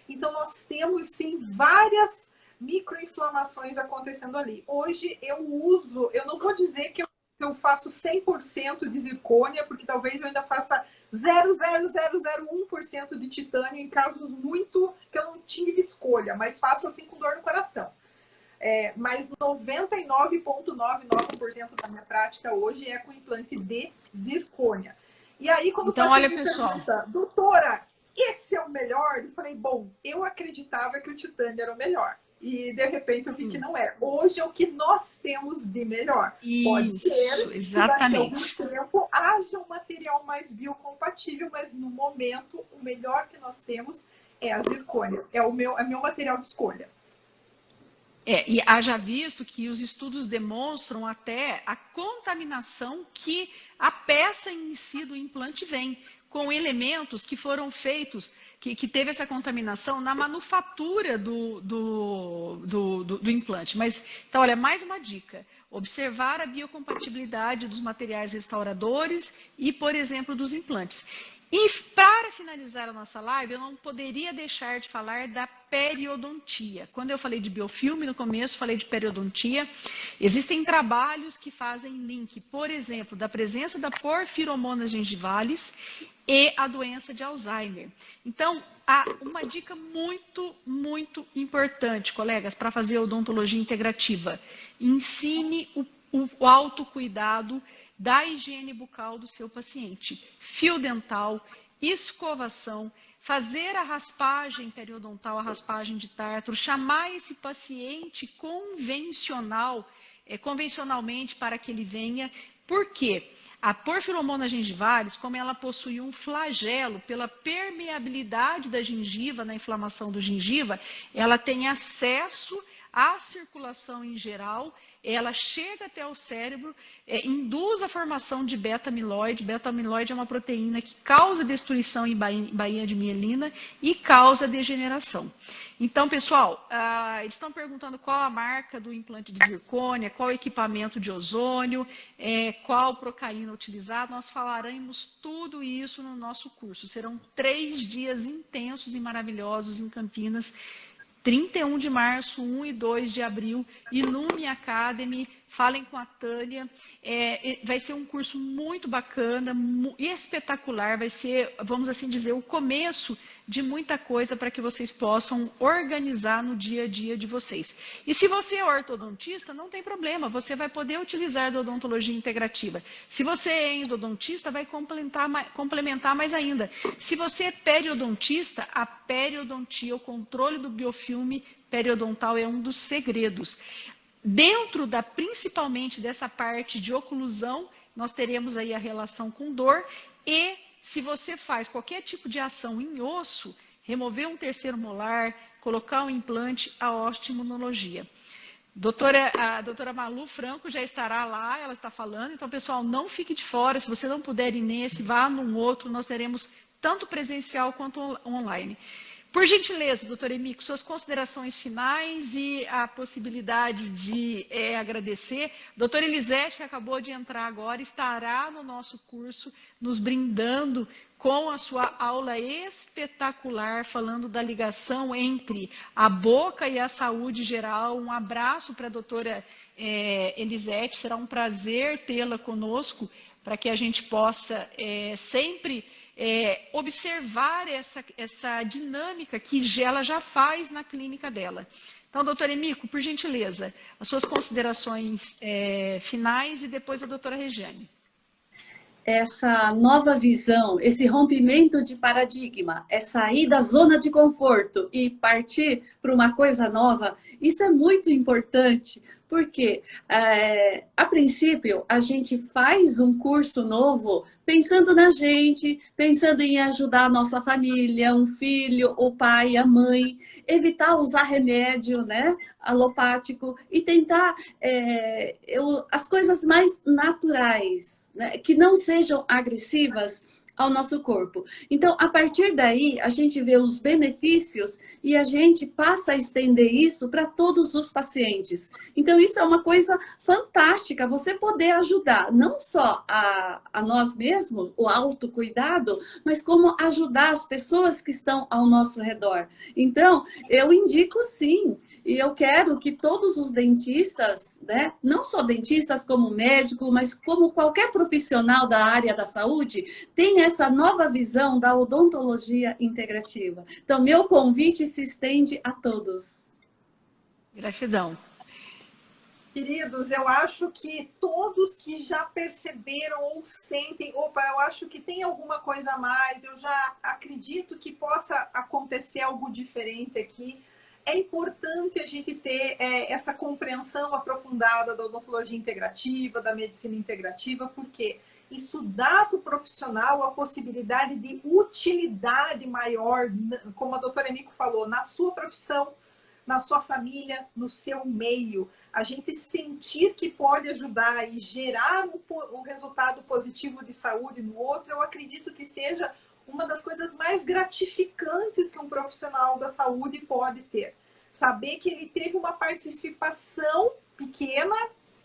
Então, nós temos, sim, várias microinflamações acontecendo ali. Hoje, eu não vou dizer que eu faço 100% de zircônia, porque talvez eu ainda faça 0,0001% de titânio em casos muito que eu não tive escolha, mas faço assim com dor no coração. Mas 99,99% da minha prática hoje é com implante de zircônia. E aí, quando então, olha, pessoal, pergunta, doutora, esse é o melhor? Eu falei, bom, eu acreditava que o titânio era o melhor. E, de repente, eu vi que não é. Hoje é o que nós temos de melhor. Isso, pode ser exatamente, que daqui a algum tempo haja um material mais biocompatível, mas, no momento, o melhor que nós temos é a zircônia. É meu material de escolha. E haja visto que os estudos demonstram até a contaminação que a peça em si do implante vem. com elementos que foram feitos, que teve essa contaminação na manufatura do implante. Mas, então, olha, mais uma dica. Observar a biocompatibilidade dos materiais restauradores e, por exemplo, dos implantes. E para finalizar a nossa live, eu não poderia deixar de falar da periodontia. Quando eu falei de biofilme no começo, falei de periodontia. Existem trabalhos que fazem link, por exemplo, da presença da porfiromonas gengivalis e a doença de Alzheimer. Então, há uma dica muito, muito importante, colegas, para fazer odontologia integrativa. Ensine o autocuidado da higiene bucal do seu paciente. Fio dental, escovação, fazer a raspagem periodontal, a raspagem de tártaro, chamar esse paciente convencionalmente para que ele venha. Por quê? A porfiromona gengivalis, como ela possui um flagelo, pela permeabilidade da gengiva, na inflamação do gengiva, ela tem acesso à circulação em geral, ela chega até o cérebro, induz a formação de beta-amiloide. Beta-amiloide é uma proteína que causa destruição em baía de mielina e causa degeneração. Então, pessoal, eles estão perguntando qual a marca do implante de zircônia, qual o equipamento de ozônio, qual procaína utilizado. Nós falaremos tudo isso no nosso curso. Serão 3 dias intensos e maravilhosos em Campinas, 31 de março, 1 e 2 de abril, Ilume Academy, falem com a Tânia, vai ser um curso muito bacana, espetacular, vai ser, vamos assim dizer, o começo de muita coisa para que vocês possam organizar no dia a dia de vocês. E se você é ortodontista, não tem problema, você vai poder utilizar da odontologia integrativa. Se você é endodontista, vai complementar mais ainda. Se você é periodontista, a periodontia, o controle do biofilme periodontal é um dos segredos. Dentro principalmente dessa parte de oclusão, nós teremos aí a relação com dor e se você faz qualquer tipo de ação em osso, remover um terceiro molar, colocar um implante, a osteoimunologia. A doutora Malu Franco já estará lá, ela está falando, então pessoal, não fique de fora, se você não puder ir nesse, vá num outro, nós teremos tanto presencial quanto online. Por gentileza, doutor Emico, suas considerações finais e a possibilidade de agradecer. Doutora Elisete, que acabou de entrar agora, estará no nosso curso, nos brindando com a sua aula espetacular, falando da ligação entre a boca e a saúde geral. Um abraço para a doutora Elisete, será um prazer tê-la conosco, para que a gente possa sempre observar essa dinâmica que ela já faz na clínica dela. Então, doutora Emico, por gentileza, as suas considerações finais e depois a doutora Regiane. Essa nova visão, esse rompimento de paradigma, é sair da zona de conforto e partir para uma coisa nova, isso é muito importante, porque a princípio a gente faz um curso novo pensando na gente, pensando em ajudar a nossa família, um filho, o pai, a mãe, evitar usar remédio, né, alopático e tentar as coisas mais naturais, né, que não sejam agressivas ao nosso corpo. Então, a partir daí, a gente vê os benefícios e a gente passa a estender isso para todos os pacientes. Então, isso é uma coisa fantástica, você poder ajudar não só a nós mesmos, o autocuidado, mas como ajudar as pessoas que estão ao nosso redor. Então, eu indico sim. E eu quero que todos os dentistas, né, não só dentistas como médico, mas como qualquer profissional da área da saúde, tenha essa nova visão da odontologia integrativa. Então, meu convite se estende a todos. Gratidão. Queridos, eu acho que todos que já perceberam ou sentem, opa, eu acho que tem alguma coisa a mais, eu já acredito que possa acontecer algo diferente aqui. É importante a gente ter essa compreensão aprofundada da odontologia integrativa, da medicina integrativa, porque isso dá para o profissional a possibilidade de utilidade maior, como a doutora Emico falou, na sua profissão, na sua família, no seu meio. A gente sentir que pode ajudar e gerar um resultado positivo de saúde no outro, eu acredito que seja uma das coisas mais gratificantes que um profissional da saúde pode ter. Saber que ele teve uma participação pequena,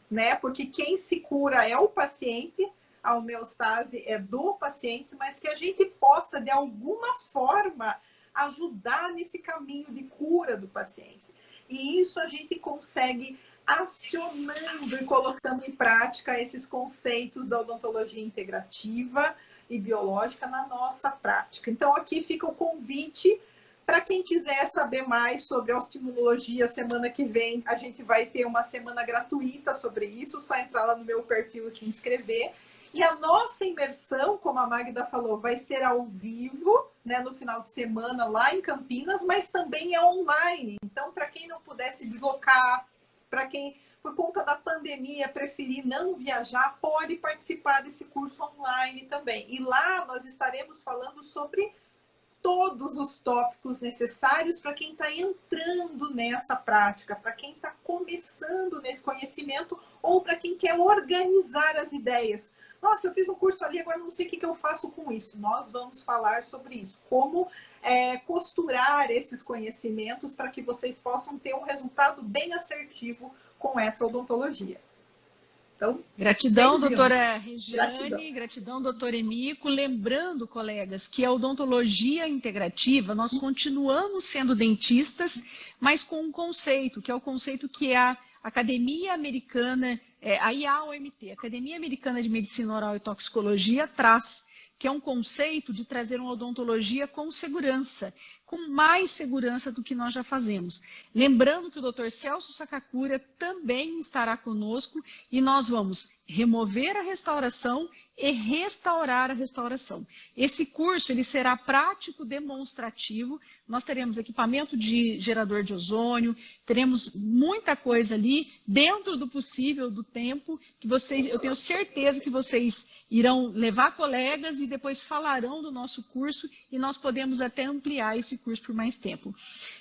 né? Porque quem se cura é o paciente, a homeostase é do paciente, mas que a gente possa, de alguma forma, ajudar nesse caminho de cura do paciente. E isso a gente consegue acionando e colocando em prática esses conceitos da odontologia integrativa e biológica na nossa prática. Então, aqui fica o convite para quem quiser saber mais sobre osteoimunologia. Semana que vem a gente vai ter uma semana gratuita sobre isso, só entrar lá no meu perfil e se inscrever. E a nossa imersão, como a Magda falou, vai ser ao vivo, né, no final de semana lá em Campinas, mas também é online. Então, para quem não puder se deslocar, para quem, por conta da pandemia, preferir não viajar, pode participar desse curso online também. E lá nós estaremos falando sobre todos os tópicos necessários para quem está entrando nessa prática, para quem está começando nesse conhecimento ou para quem quer organizar as ideias. Nossa, eu fiz um curso ali, agora não sei o que eu faço com isso. Nós vamos falar sobre isso. Como costurar esses conhecimentos para que vocês possam ter um resultado bem assertivo com essa odontologia. Então, gratidão, doutora Regiane, gratidão, doutor Emico. Lembrando, colegas, que a odontologia integrativa, nós continuamos sendo dentistas, mas com um conceito, que é o conceito que a Academia Americana, a IAOMT, Academia Americana de Medicina Oral e Toxicologia, traz, que é um conceito de trazer uma odontologia com segurança, com mais segurança do que nós já fazemos. Lembrando que o Dr. Celso Sakakura também estará conosco e nós vamos remover a restauração e restaurar a restauração. Esse curso ele será prático demonstrativo, nós teremos equipamento de gerador de ozônio, teremos muita coisa ali dentro do possível, do tempo, que vocês, eu tenho certeza que vocês irão levar colegas e depois falarão do nosso curso e nós podemos até ampliar esse curso por mais tempo.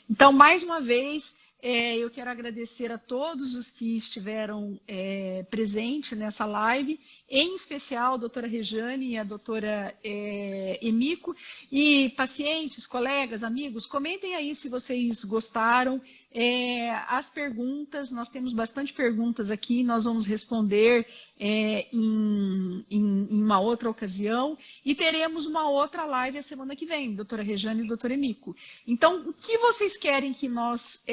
Então, mais uma vez, eu quero agradecer a todos os que estiveram presentes nessa live, em especial a doutora Regiane e a doutora Emico. E pacientes, colegas, amigos, comentem aí se vocês gostaram. As perguntas, nós temos bastante perguntas aqui, nós vamos responder em uma outra ocasião e teremos uma outra live a semana que vem, doutora Regiane e doutor Emico. Então, o que vocês querem que nós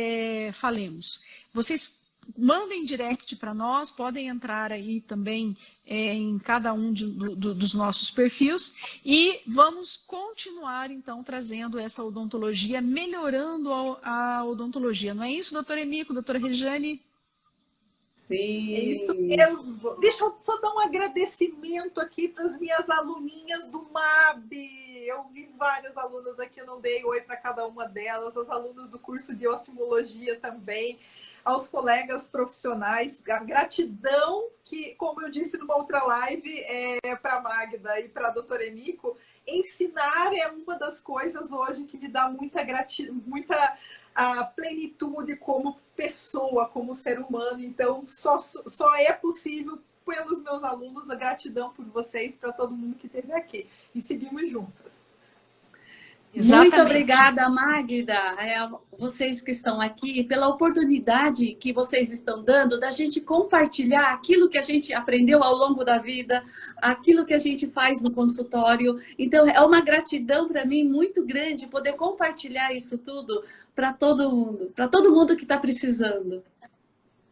falemos? Vocês mandem direct para nós, podem entrar aí também em cada um dos nossos perfis e vamos continuar, então, trazendo essa odontologia, melhorando a odontologia. Não é isso, doutora Emico, doutora Regiane? Sim. É isso mesmo. Deixa eu só dar um agradecimento aqui para as minhas aluninhas do MAB. Eu vi várias alunas aqui, eu não dei oi para cada uma delas, as alunas do curso de osteoimunologia também, aos colegas profissionais, a gratidão que, como eu disse numa outra live, para a Magda e para a doutora Emico, ensinar é uma das coisas hoje que me dá muita gratidão, muita plenitude como pessoa, como ser humano. Então, só é possível pelos meus alunos, a gratidão por vocês, para todo mundo que esteve aqui. E seguimos juntas. Exatamente. Muito obrigada, Magda, vocês que estão aqui, pela oportunidade que vocês estão dando da gente compartilhar aquilo que a gente aprendeu ao longo da vida, aquilo que a gente faz no consultório. Então, é uma gratidão para mim muito grande poder compartilhar isso tudo para todo mundo que está precisando.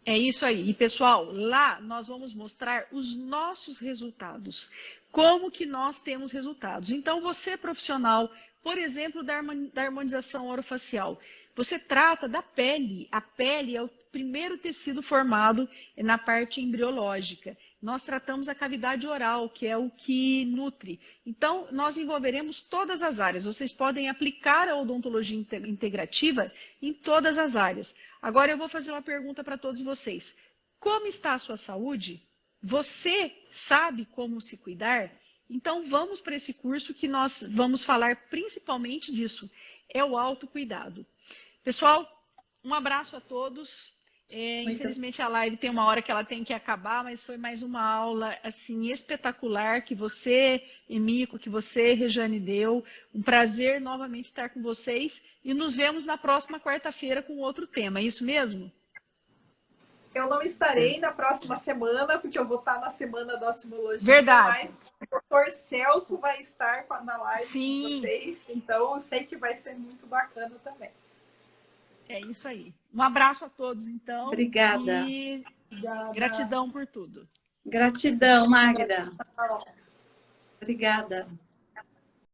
É isso aí. E, pessoal, lá nós vamos mostrar os nossos resultados. Como que nós temos resultados. Então, você profissional, por exemplo, da harmonização orofacial, você trata da pele. A pele é o primeiro tecido formado na parte embriológica. Nós tratamos a cavidade oral, que é o que nutre. Então, nós envolveremos todas as áreas. Vocês podem aplicar a odontologia integrativa em todas as áreas. Agora, eu vou fazer uma pergunta para todos vocês. Como está a sua saúde? Você sabe como se cuidar? Então, vamos para esse curso que nós vamos falar principalmente disso. É o autocuidado. Pessoal, Um abraço a todos. Infelizmente a live tem uma hora que ela tem que acabar, mas foi mais uma aula assim espetacular que você, Emico, que você, Rejane, deu. Um prazer novamente estar com vocês e nos vemos na próxima quarta-feira com outro tema. É isso mesmo? Eu não estarei na próxima semana, porque eu vou estar na semana da oftalmologia, Verdade. mas o doutor Celso vai estar na live Sim. com vocês, então eu sei que vai ser muito bacana também. É isso aí. Um abraço a todos, então. Obrigada. E gratidão por tudo. Gratidão, Magda. Obrigada.